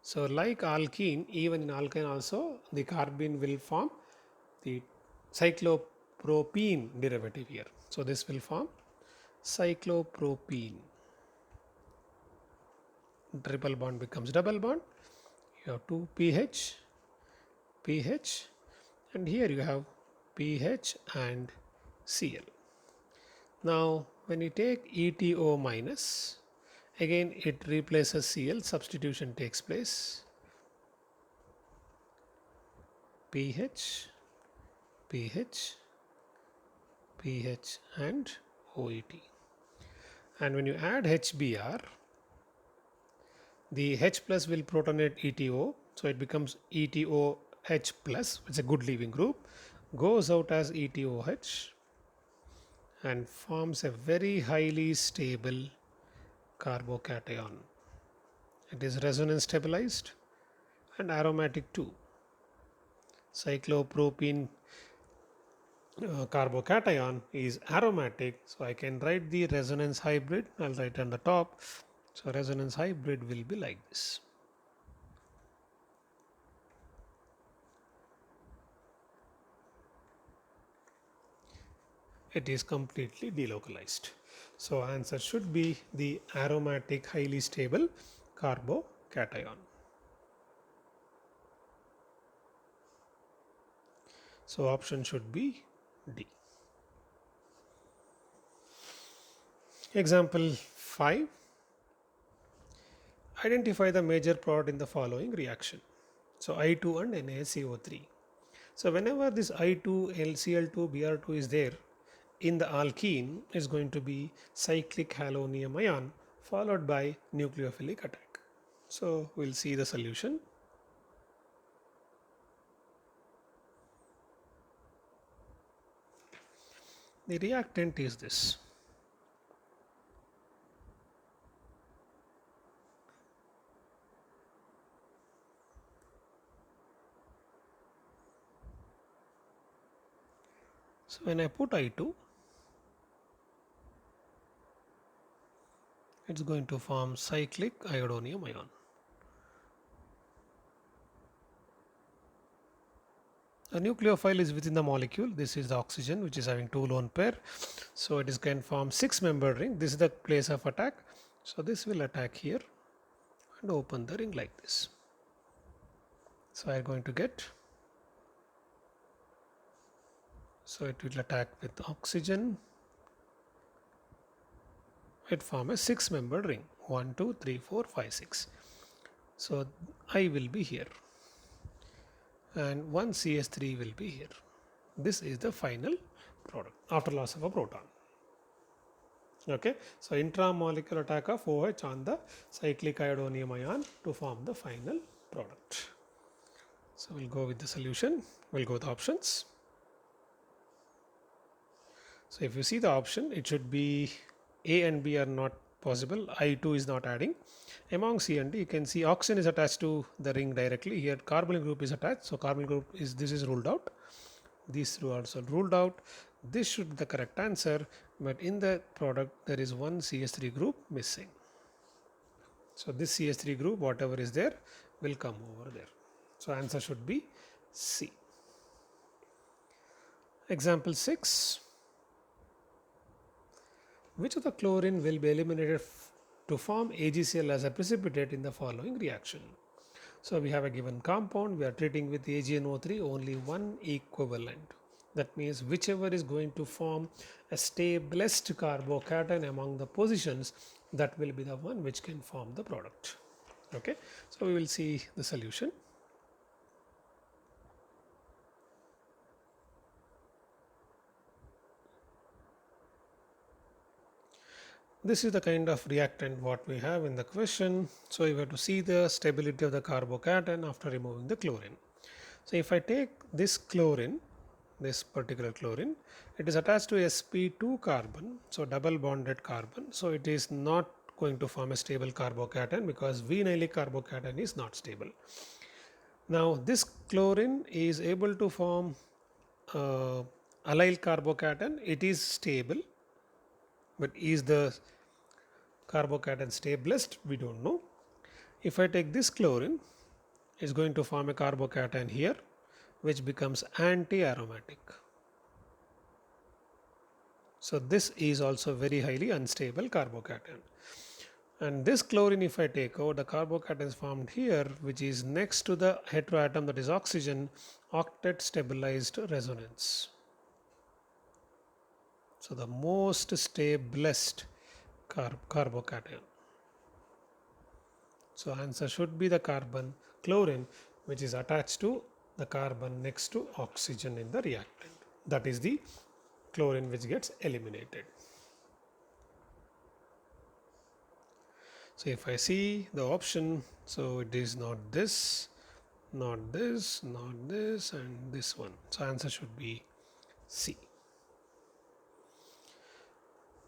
So like alkene, even in alkyne also the carbene will form the cyclopropene derivative here. So this will form cyclopropene. Triple bond becomes double bond. You have two pH, and here you have pH and Cl. Now when you take ETO minus, again it replaces Cl, substitution takes place. pH, and OET. And when you add HBr, the H plus will protonate ETO, so it becomes ETOH plus, it's a good leaving group, goes out as ETOH and forms a very highly stable carbocation. It is resonance stabilized and aromatic too. Cyclopropene carbocation is aromatic, so I can write the resonance hybrid. I'll write on the top. So resonance hybrid will be like this. It is completely delocalized. So answer should be the aromatic highly stable carbocation. So option should be D. Example 5. Identify the major product in the following reaction. So I2 and NaCO3. So whenever this I2, LCl2, Br2 is there in the alkene, is going to be cyclic halonium ion followed by nucleophilic attack. So we'll see the solution. The reactant is this. So when I put I2, it's going to form cyclic iodonium ion. A nucleophile is within the molecule. This is the oxygen which is having two lone pair. So it is can form 6-membered ring. This is the place of attack. So this will attack here and open the ring like this. So I am going to get, so it will attack with oxygen. It form a 6-membered ring. 1, 2, 3, 4, 5, 6. So I will be here and one CS3 will be here. This is the final product after loss of a proton. Okay, so intramolecular attack of OH on the cyclic iodonium ion to form the final product. So we'll go with the solution. We'll go with the options. So if you see the option, it should be A and B are not possible. I2 is not adding. Among C and D, you can see oxygen is attached to the ring directly. Here carbonyl group is attached. So carbonyl group is, this is ruled out. These two are also ruled out. This should be the correct answer, but in the product there is one CS3 group missing. So this CS3 group, whatever is there, will come over there. So answer should be C. Example 6. Which of the chlorine will be eliminated to form AgCl as a precipitate in the following reaction? So we have a given compound, we are treating with AgNO3, only one equivalent. That means whichever is going to form a stablest carbocation among the positions, that will be the one which can form the product. Okay, so we will see the solution. This is the kind of reactant what we have in the question. So you have to see the stability of the carbocation after removing the chlorine. So if I take this chlorine, this particular chlorine, it is attached to sp2 carbon, so double bonded carbon. So it is not going to form a stable carbocation because vinylic carbocation is not stable. Now this chlorine is able to form allyl carbocation. It is stable, but is the carbocation stablest? We don't know. If I take this chlorine, it's going to form a carbocation here, which becomes anti-aromatic. So this is also very highly unstable carbocation. And this chlorine, if I take out, the carbocation is formed here, which is next to the heteroatom, that is oxygen, octet stabilized resonance. So the most stablest carbocation. So answer should be the carbon chlorine, which is attached to the carbon next to oxygen in the reactant. That is the chlorine which gets eliminated. So if I see the option, so it is not this, not this, not this, and this one. So answer should be C.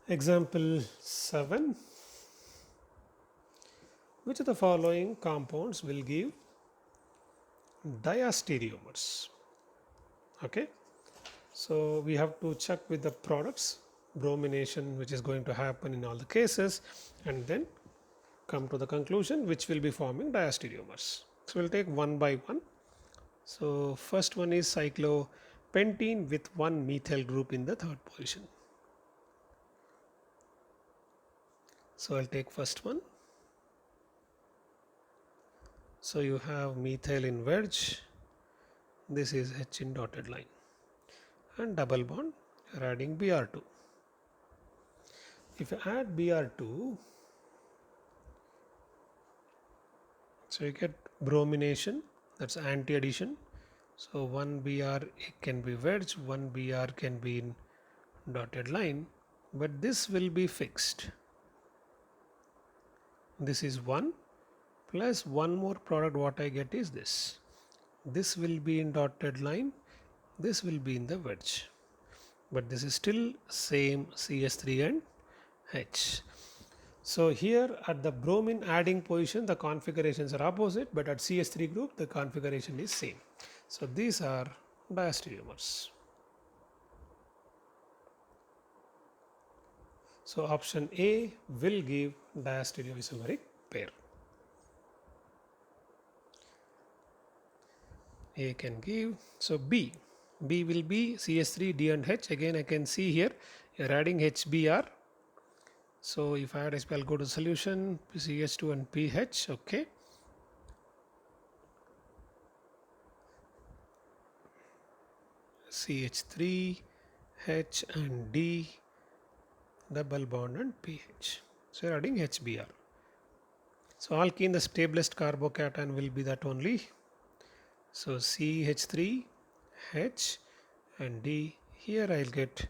Example 7. Which of the following compounds will give diastereomers? Okay. So we have to check with the products, bromination, which is going to happen in all the cases, and then come to the conclusion which will be forming diastereomers. So we'll take one by one. So first one is cyclopentene with one methyl group in the third position. So I'll take first one. So you have methyl in wedge. This is H in dotted line. And double bond, you're adding Br2. If you add Br2, so you get bromination, that's anti-addition. So one Br can be wedge, one Br can be in dotted line, but this will be fixed. This is 1 plus one more product what I get is this. This will be in dotted line, this will be in the wedge, but this is still same CH3 and H. So here at the bromine adding position the configurations are opposite, but at CH3 group the configuration is same. So these are diastereomers. So option A will give diastereoisomeric pair. A can give. So B will be CH3 D and H. Again I can see here you are adding HBr. So if I add HBr, I'll go to solution CH2 and pH. Okay. CH3 H and D, double bond and pH. So you're adding HBr. So alkene, the stablest carbocation will be that only. So CH3 H and D. Here I'll get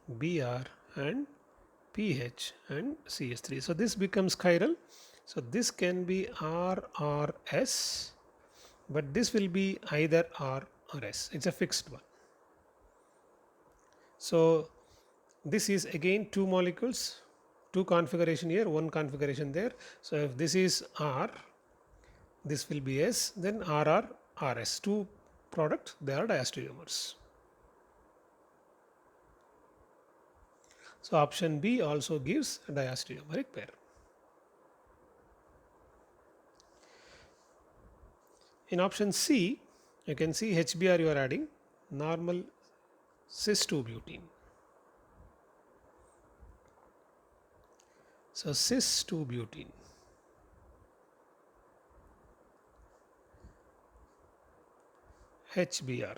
Br and pH and CH3. So this becomes chiral. So this can be R or S, but this will be either R or S. It's a fixed one. So this is again two molecules, two configuration here, one configuration there. So if this is R, this will be S, then RR, RS. Two product, they are diastereomers. So option B also gives a diastereomeric pair. In option C, you can see HBr you are adding normal cis-2-butene. So cis-2-butene. HBr.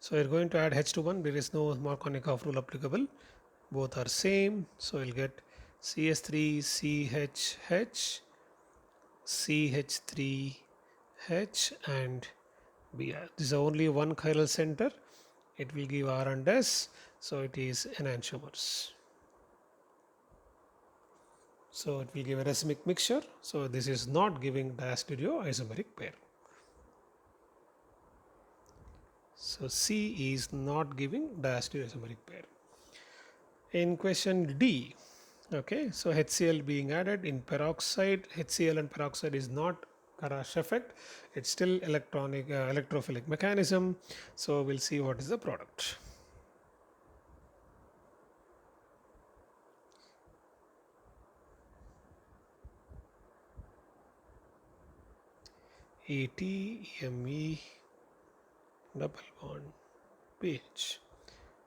So you're going to add H to 1. There is no Markovnikov rule applicable. Both are same. So you'll get CH3CHH, CH3H and Br. This is only one chiral center. It will give R and S. So it is enantiomers. So it will give a racemic mixture. So this is not giving diastereoisomeric pair. So C is not giving diastereoisomeric pair. In question D, okay, so HCl being added in peroxide, HCl and peroxide is not Karash effect, it's still electrophilic mechanism. So we'll see what is the product. ETME double bond pH.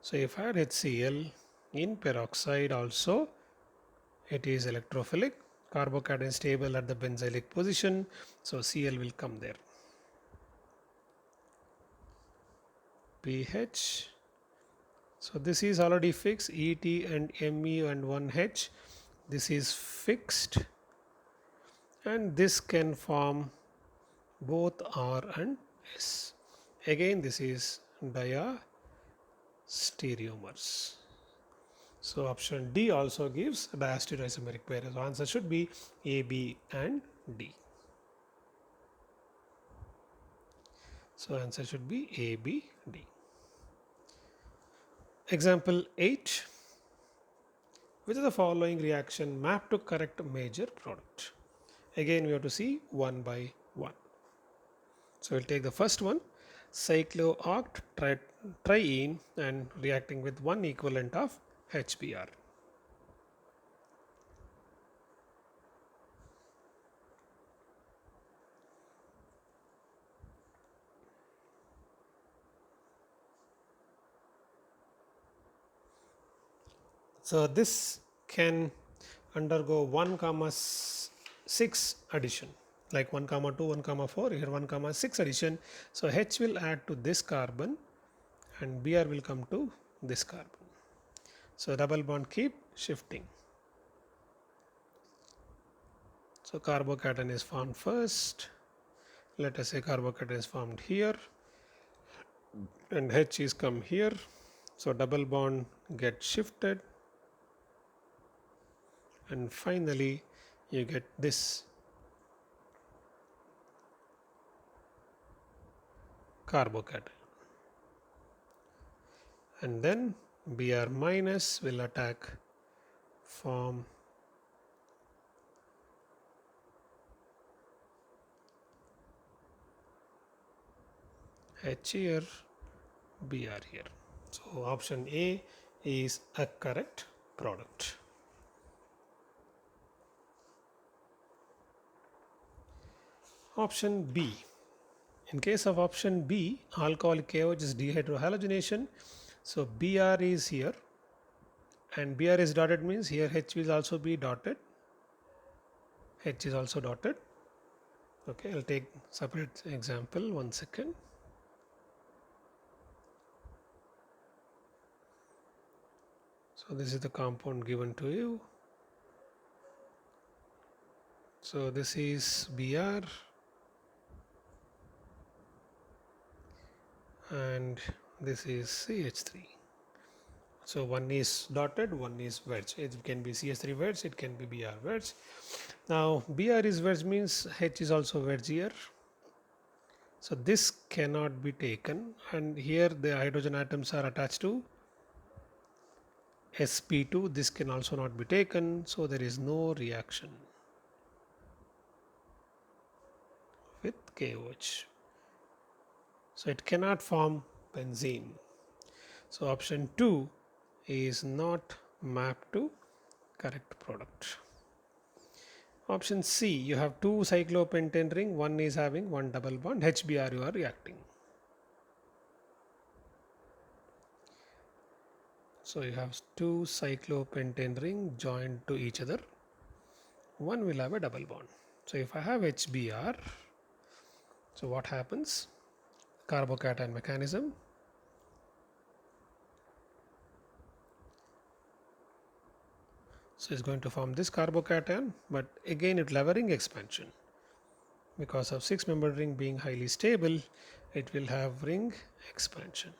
So if I add HCl in peroxide also, it is electrophilic. Carbocation stable at the benzylic position, so Cl will come there. pH. So this is already fixed, Et and Me and 1H. This is fixed, and this can form both R and S. Again, this is diastereomers. So option D also gives diastereoisomeric pair. So answer should be A, B and D. So answer should be A, B, D. Example 8. Which of the following reaction map to correct major product? Again we have to see one by one. So we'll take the first one, cyclooct triene and reacting with one equivalent of HBr. So this can undergo 1,6 addition, like 1,2, 1,4, here 1,6 addition. So H will add to this carbon and Br will come to this carbon. So double bond keep shifting. So carbocation is formed first. Let us say carbocation is formed here and H is come here. So double bond get shifted, and finally you get this carbocation, and then Br minus will attack, form H here, Br here. So option A is a correct product. Option B. In case of option B, alcoholic KOH is dehydrohalogenation. So Br is here and Br is dotted means here H will also be dotted. H is also dotted. Okay, I'll take separate example, 1 second. So this is the compound given to you. So this is Br and this is CH3. So one is dotted, one is wedge. It can be CH3 wedge, it can be Br wedge. Now Br is wedge means H is also wedge here. So this cannot be taken, and here the hydrogen atoms are attached to sp2. This can also not be taken, so there is no reaction with KOH. So it cannot form benzene. So option 2 is not mapped to correct product. Option C, you have two cyclopentane ring, one is having one double bond, HBr you are reacting. So you have two cyclopentane ring joined to each other, one will have a double bond. So if I have HBr, so what happens? Carbocation mechanism. So it's going to form this carbocation, but again it will have a ring expansion. Because of 6-membered ring being highly stable, it will have ring expansion.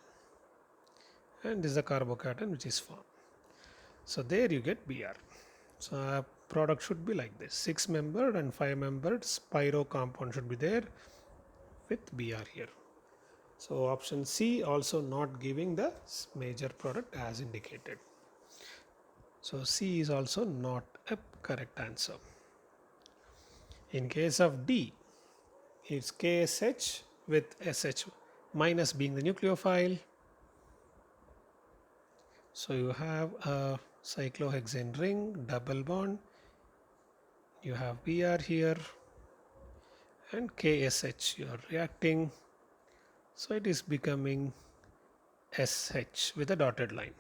And this is the carbocation which is formed. So there you get Br. So I have product should be like this: 6-membered and 5-membered pyro compound should be there with Br here. So option C also not giving the major product as indicated. So C is also not a correct answer. In case of D, it's KSH with SH minus being the nucleophile. So you have a cyclohexane ring, double bond. You have Br here and KSH. You are reacting. So it is becoming SH with a dotted line.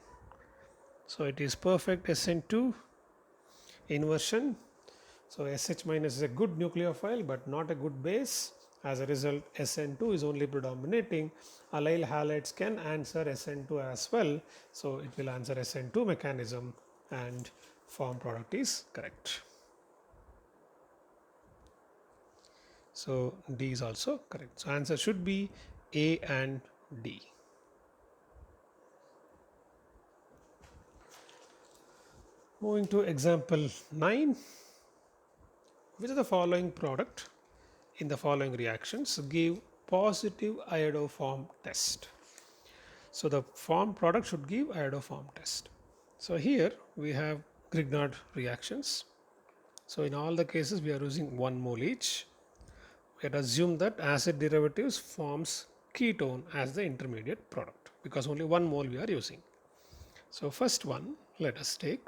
So it is perfect SN2 inversion. So SH minus is a good nucleophile but not a good base. As a result, SN2 is only predominating. Allyl halides can answer SN2 as well. So it will answer SN2 mechanism and form product is correct. So D is also correct. So answer should be A and D. Moving to example 9. Which of the following product in the following reactions give positive iodoform test? So the form product should give iodoform test. So here we have Grignard reactions. So in all the cases we are using 1 mole each. We had assumed that acid derivatives forms ketone as the intermediate product because only 1 mole we are using. So first one, let us take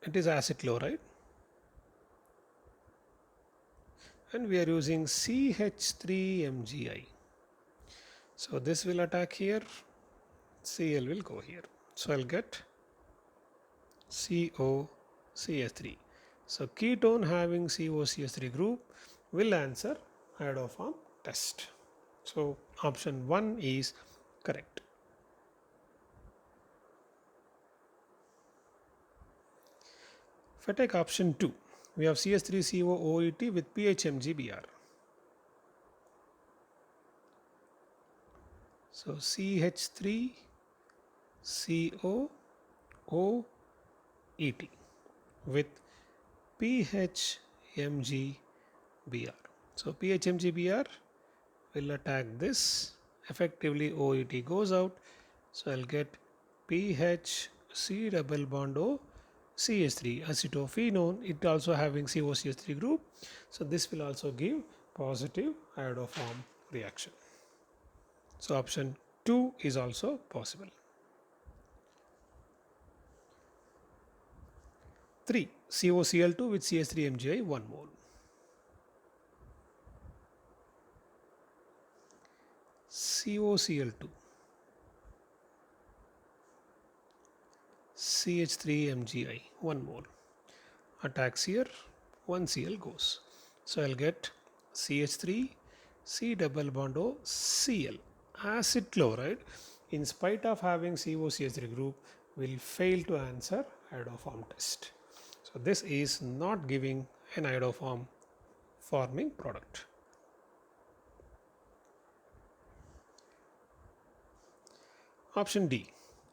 it is acid chloride and we are using CH3MgI. So this will attack here, Cl will go here. So I'll get COCH3. So ketone having COCH3 group will answer iodoform test. So option 1 is correct. If I take option 2, we have CH3COOET with PHMgBr. So CH3COOET with PHMgBr. So PHMgBr will attack this. Effectively OET goes out. So I'll get PHC double bond O CH3 acetophenone. It also having COCH3 group. So this will also give positive iodoform reaction. So option 2 is also possible. 3. COCl2 with CH3MgI 1 mole. COCl2 CH3MgI 1 mole attacks here, 1 Cl goes. So I'll get CH3 C double bond O Cl. Acid chloride, in spite of having COCH3 group, will fail to answer iodoform test. So this is not giving an iodoform forming product. Option D.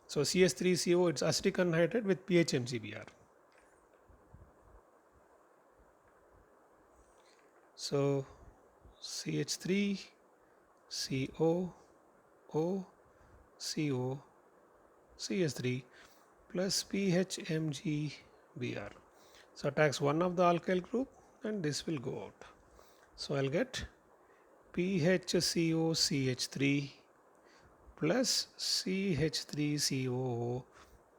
So CH3CO, it's acetic anhydride with PHMgBr. So CH3 CO O CO CH3 plus PHMgBr. So attacks one of the alkyl group and this will go out. So I'll get PHCOCH3 plus CH3COO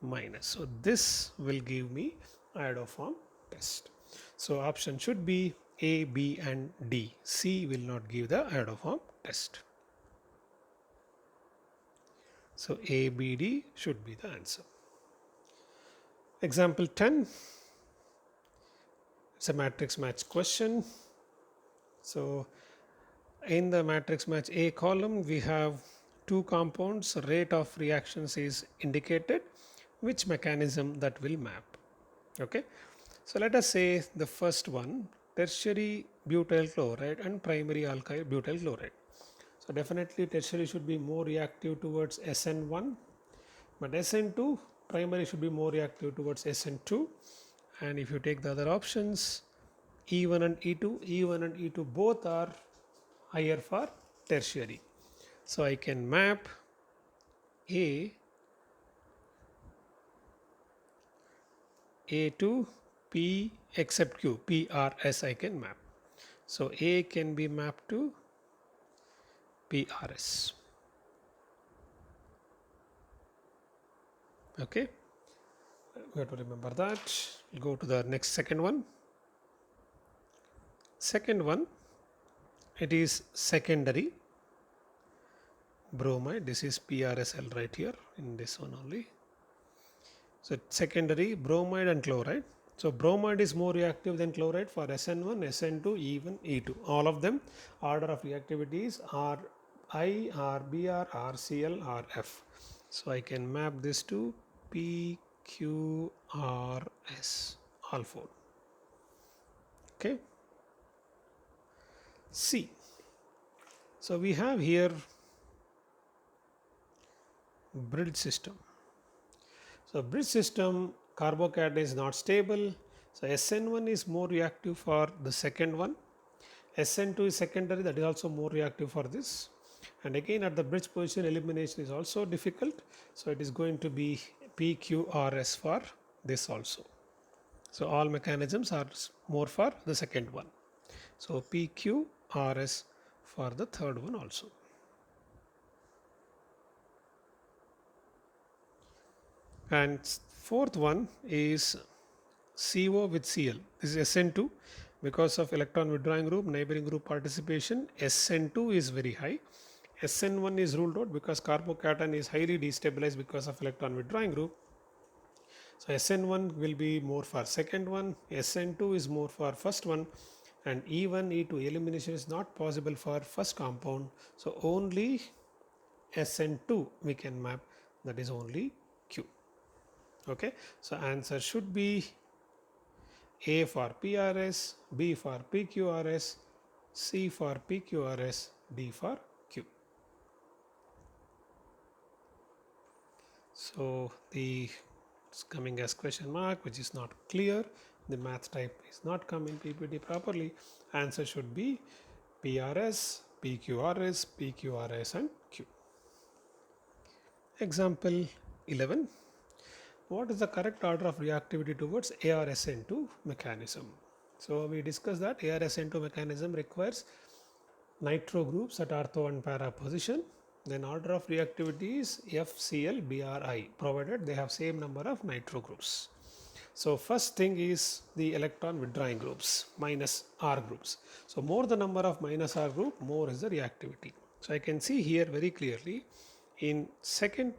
minus. So this will give me iodoform test. So option should be A, B and D. C will not give the iodoform test. So A, B, D should be the answer. Example 10. It's a matrix match question. So in the matrix match A column, we have 2 compounds. Rate of reactions is indicated. Which mechanism that will map? Okay. So let us say the first one, tertiary butyl chloride and primary alkyl butyl chloride. So definitely tertiary should be more reactive towards SN1, but SN2 primary should be more reactive towards SN2. And if you take the other options, E1 and E2, E1 and E2 both are higher for tertiary. So I can map A to P except Q, PRS I can map. So A can be mapped to PRS. Okay, we have to remember that. We'll go to the next second one. Second one, it is secondary bromide. This is PRSL right here in this one only. So secondary bromide and chloride. So bromide is more reactive than chloride for SN1, SN2, even E2. All of them order of reactivities are I, RBr, RCl, RF. So I can map this to PQRS, all four. Okay. C. So we have here bridge system. So bridge system, carbocation is not stable. So SN1 is more reactive for the second one. SN2 is secondary, that is also more reactive for this. And again at the bridge position, elimination is also difficult. So it is going to be PQRS for this also. So all mechanisms are more for the second one. So PQRS for the third one also. And fourth one is CO with Cl. This is SN2. Because of electron withdrawing group, neighboring group participation, SN2 is very high. SN1 is ruled out because carbocation is highly destabilized because of electron withdrawing group. So SN1 will be more for second one, SN2 is more for first one, and E1, E2 elimination is not possible for first compound. So only SN2 we can map, that is only Q. Okay, so answer should be A for PRS, B for PQRS, C for PQRS, D for Q. So the it's coming as question mark, which is not clear. The math type is not coming PPT properly. Answer should be PRS, PQRS, PQRS and Q. Example 11. What is the correct order of reactivity towards ARSN2 mechanism? So we discussed that ARSN2 mechanism requires nitro groups at ortho and para position. Then order of reactivity is FCl-BRI, provided they have same number of nitro groups. So first thing is the electron withdrawing groups, minus R groups. So more the number of minus R group, more is the reactivity. So I can see here very clearly in second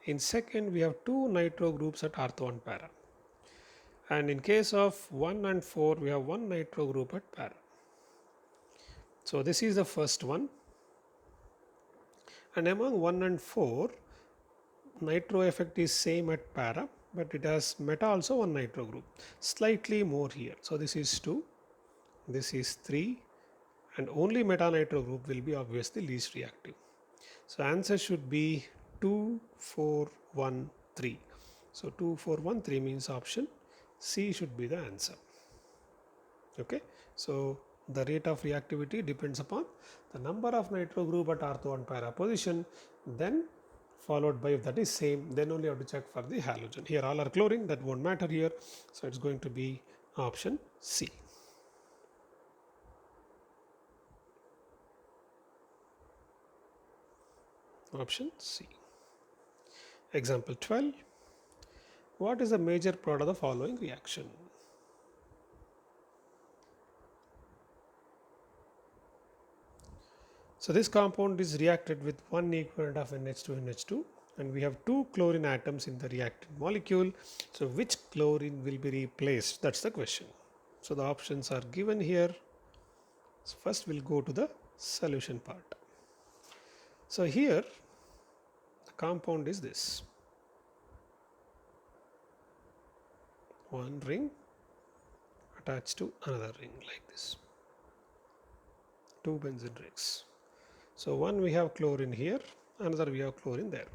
we have two nitro groups at ortho and para. And in case of 1 and 4, we have one nitro group at para. So this is the first one. And among 1 and 4, nitro effect is same at para, but it has meta also one nitro group, slightly more here. So this is 2, this is 3, and only meta nitro group will be obviously least reactive. So answer should be 2, 4, 1, 3. So 2, 4, 1, 3 means option C should be the answer. Okay, so the rate of reactivity depends upon the number of nitro group at ortho and para position, then followed by, if that is same, then only have to check for the halogen. Here all are chlorine, that won't matter here, so it's going to be option C. Option C. Example 12. What is the major product of the following reaction? So this compound is reacted with one equivalent of NH2 NH2, and we have two chlorine atoms in the reactant molecule. So which chlorine will be replaced? That's the question. So the options are given here. So first we'll go to the solution part. So here the compound is this. One ring attached to another ring like this. Two benzene rings. So one we have chlorine here, another we have chlorine there.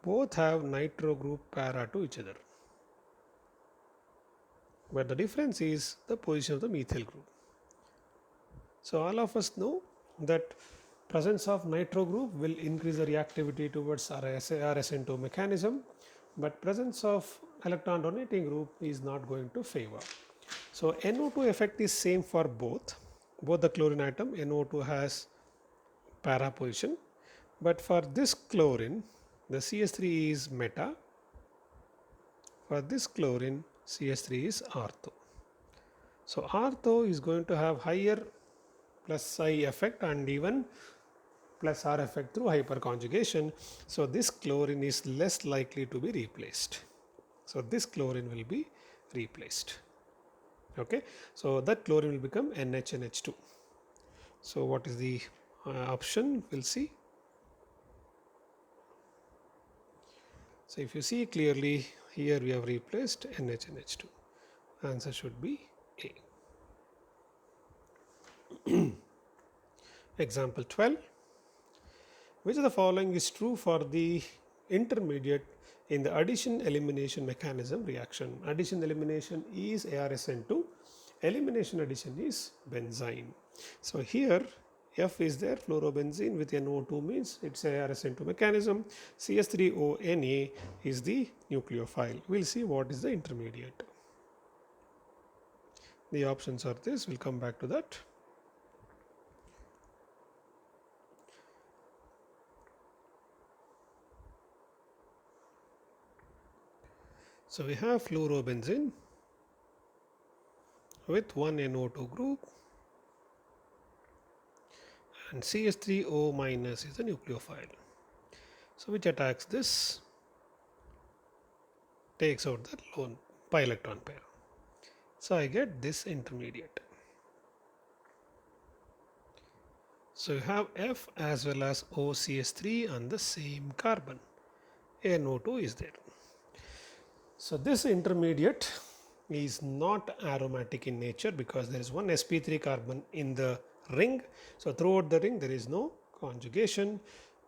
Both have nitro group para to each other. But the difference is the position of the methyl group. So all of us know that presence of nitro group will increase the reactivity towards RSN2 mechanism, but presence of electron donating group is not going to favor. So NO2 effect is same for both the chlorine atom. NO2 has para position, but for this chlorine the CH3 is meta, for this chlorine CH3 is ortho. So ortho is going to have higher plus I effect and even plus R effect through hyperconjugation. So this chlorine is less likely to be replaced. So this chlorine will be replaced. Okay, so that chlorine will become NHNH2. So what is the option? We'll see. So if you see clearly, here we have replaced NHNH2. Answer should be A. Example 12. Which of the following is true for the intermediate in the addition elimination mechanism reaction? Addition elimination is ARSN2, elimination addition is benzene. So here F is there, fluorobenzene with NO2 means it's ARSN2 mechanism. CH3ONA is the nucleophile. We'll see what is the intermediate. The options are this, we'll come back to that. So we have fluorobenzene with one NO2 group and CH3O minus is the nucleophile. So which attacks this, takes out the lone pi electron pair. So I get this intermediate. So you have F as well as OCH3 on the same carbon. NO2 is there. So this intermediate is not aromatic in nature because there is one sp3 carbon in the ring. So throughout the ring there is no conjugation,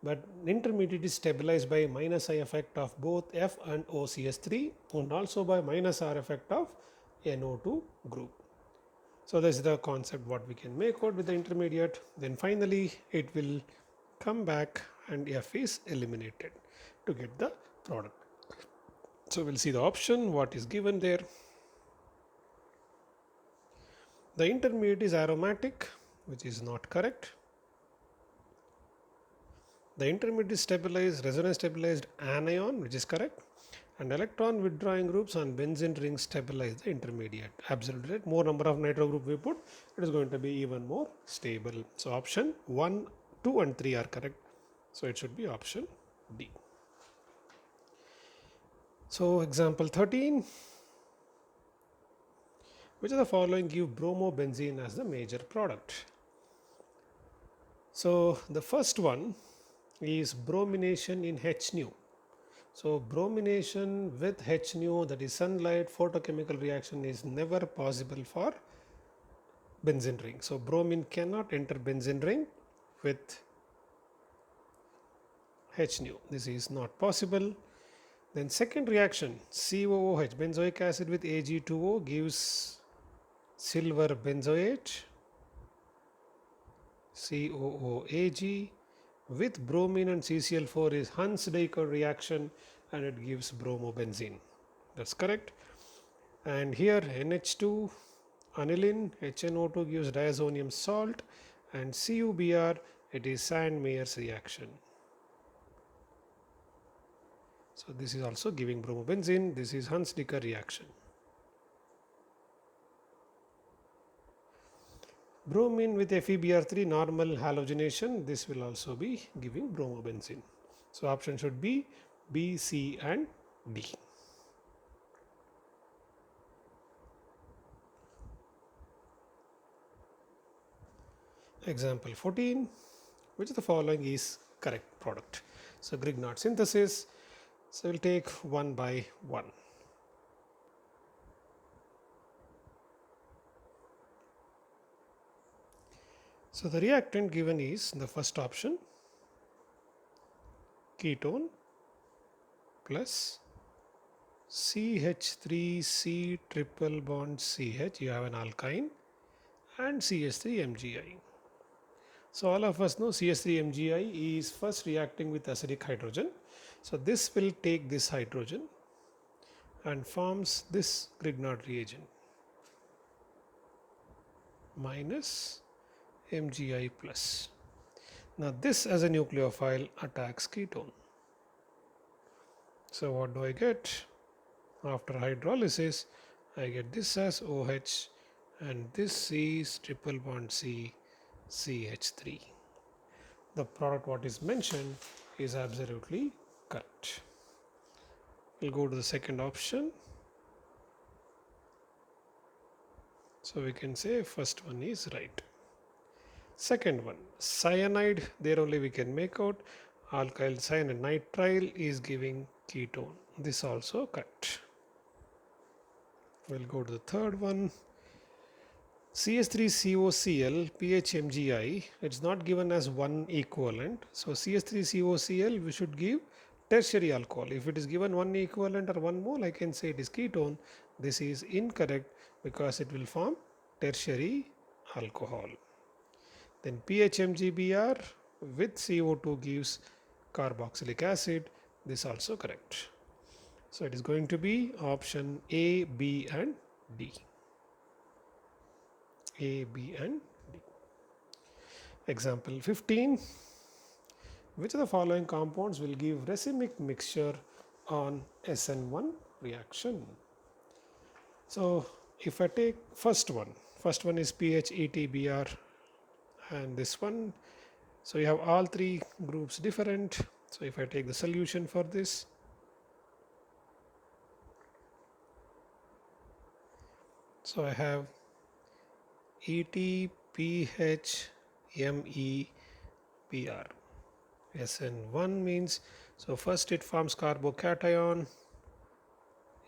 but intermediate is stabilized by minus I effect of both F and OCH3 and also by minus R effect of NO2 group. So this is the concept what we can make out with the intermediate. Then finally it will come back and F is eliminated to get the product. So we'll see the option what is given there. The intermediate is aromatic, which is not correct. The intermediate is stabilized, resonance stabilized anion, which is correct. And electron withdrawing groups on benzene rings stabilize the intermediate. Absolutely right. More number of nitro group we put, it is going to be even more stable. So option 1, 2 and 3 are correct. So it should be option D. So example 13. Which of the following give bromobenzene as the major product? So the first one is bromination in HNu. So bromination with HNu, that is sunlight photochemical reaction, is never possible for benzene ring. So bromine cannot enter benzene ring with HNu. This is not possible. Then second reaction, COOH, benzoic acid with Ag2O gives silver benzoate, COOAg, with bromine and CCl4 is Huns-Diecker reaction and it gives bromobenzene. That's correct. And here NH2 aniline, HNO2 gives diazonium salt, and CuBr, it is Sand-Meyer's reaction. So this is also giving bromobenzene. This is Huns-Diecker reaction. Bromine with FeBr3 normal halogenation, this will also be giving bromobenzene. So option should be B, C and D. Example 14. Which of the following is correct product? So Grignard synthesis. So we'll take one by one. So the reactant given is the first option, ketone plus CH3C triple bond CH, you have an alkyne, and CH3MgI. So all of us know CH3MgI is first reacting with acidic hydrogen. So this will take this hydrogen and forms this Grignard reagent minus MgI plus. Now this as a nucleophile attacks ketone. So what do I get? After hydrolysis, I get this as OH and this is triple bond C CH3. The product what is mentioned is absolutely correct. We'll go to the second option. So we can say first one is right. Second one, cyanide, there only we can make out alkyl cyanide nitrile is giving ketone. This also correct. We'll go to the third one. CH3COCl PHMgI, it's not given as one equivalent. So CH3COCl we should give tertiary alcohol. If it is given one equivalent or one mole, I can say it is ketone. This is incorrect because it will form tertiary alcohol. Then PHMgBr with CO2 gives carboxylic acid. This also correct. So it is going to be option A, B and D. A, B and D. Example 15. Which of the following compounds will give racemic mixture on SN1 reaction? So if I take first one is PHETBr and this one. So you have all three groups different. So if I take the solution for this, so I have ETPHMEBr. SN1 means, so first it forms carbocation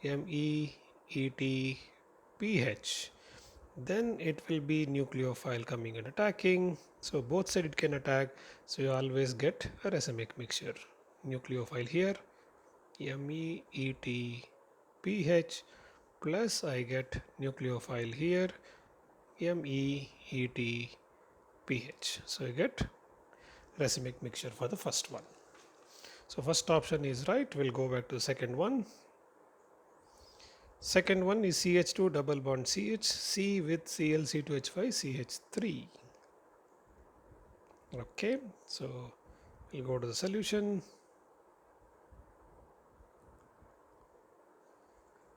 MEETPH, then it will be nucleophile coming and attacking. So both sides it can attack, so you always get a racemic mixture. Nucleophile here MEETPH plus I get nucleophile here MEETPH. So I get racemic mixture for the first one. So first option is right. We'll go back to the second one. Second one is CH2 double bond CH, C with Cl(C2H5) CH3. Okay, so we'll go to the solution.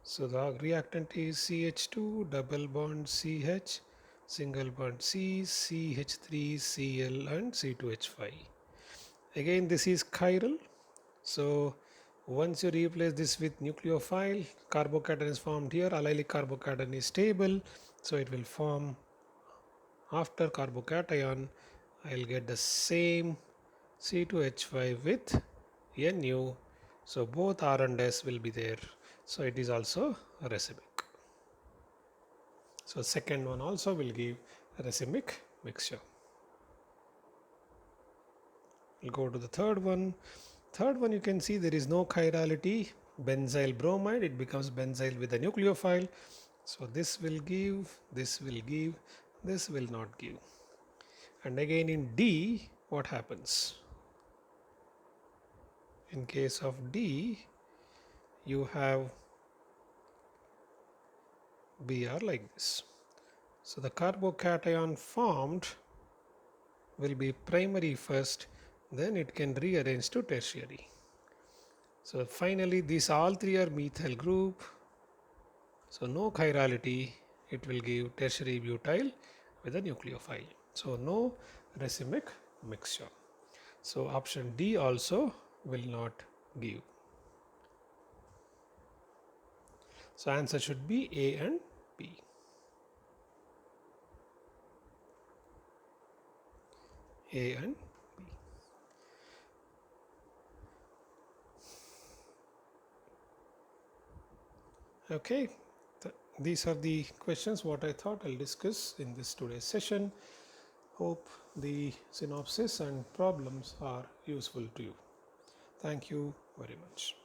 So the reactant is CH2 double bond CH, single bond C, CH3Cl and C2H5. Again this is chiral. So once you replace this with nucleophile, carbocation is formed here, allylic carbocation is stable, so it will form after carbocation. I'll get the same C2H5 with Nu, so both R and S will be there, so it is also a racemic. So second one also will give a racemic mixture. We'll go to the third one. Third one, you can see there is no chirality. Benzyl bromide, it becomes benzyl with a nucleophile. So this will give, this will give, this will not give. And again in D, what happens? In case of D, you have Br like this. So the carbocation formed will be primary first, then it can rearrange to tertiary. So finally these all three are methyl group, so no chirality, it will give tertiary butyl with a nucleophile, so no racemic mixture. So option D also will not give. So answer should be A and B. A and B. Okay, these are the questions what I thought I'll discuss in this today's session. Hope the synopsis and problems are useful to you. Thank you very much.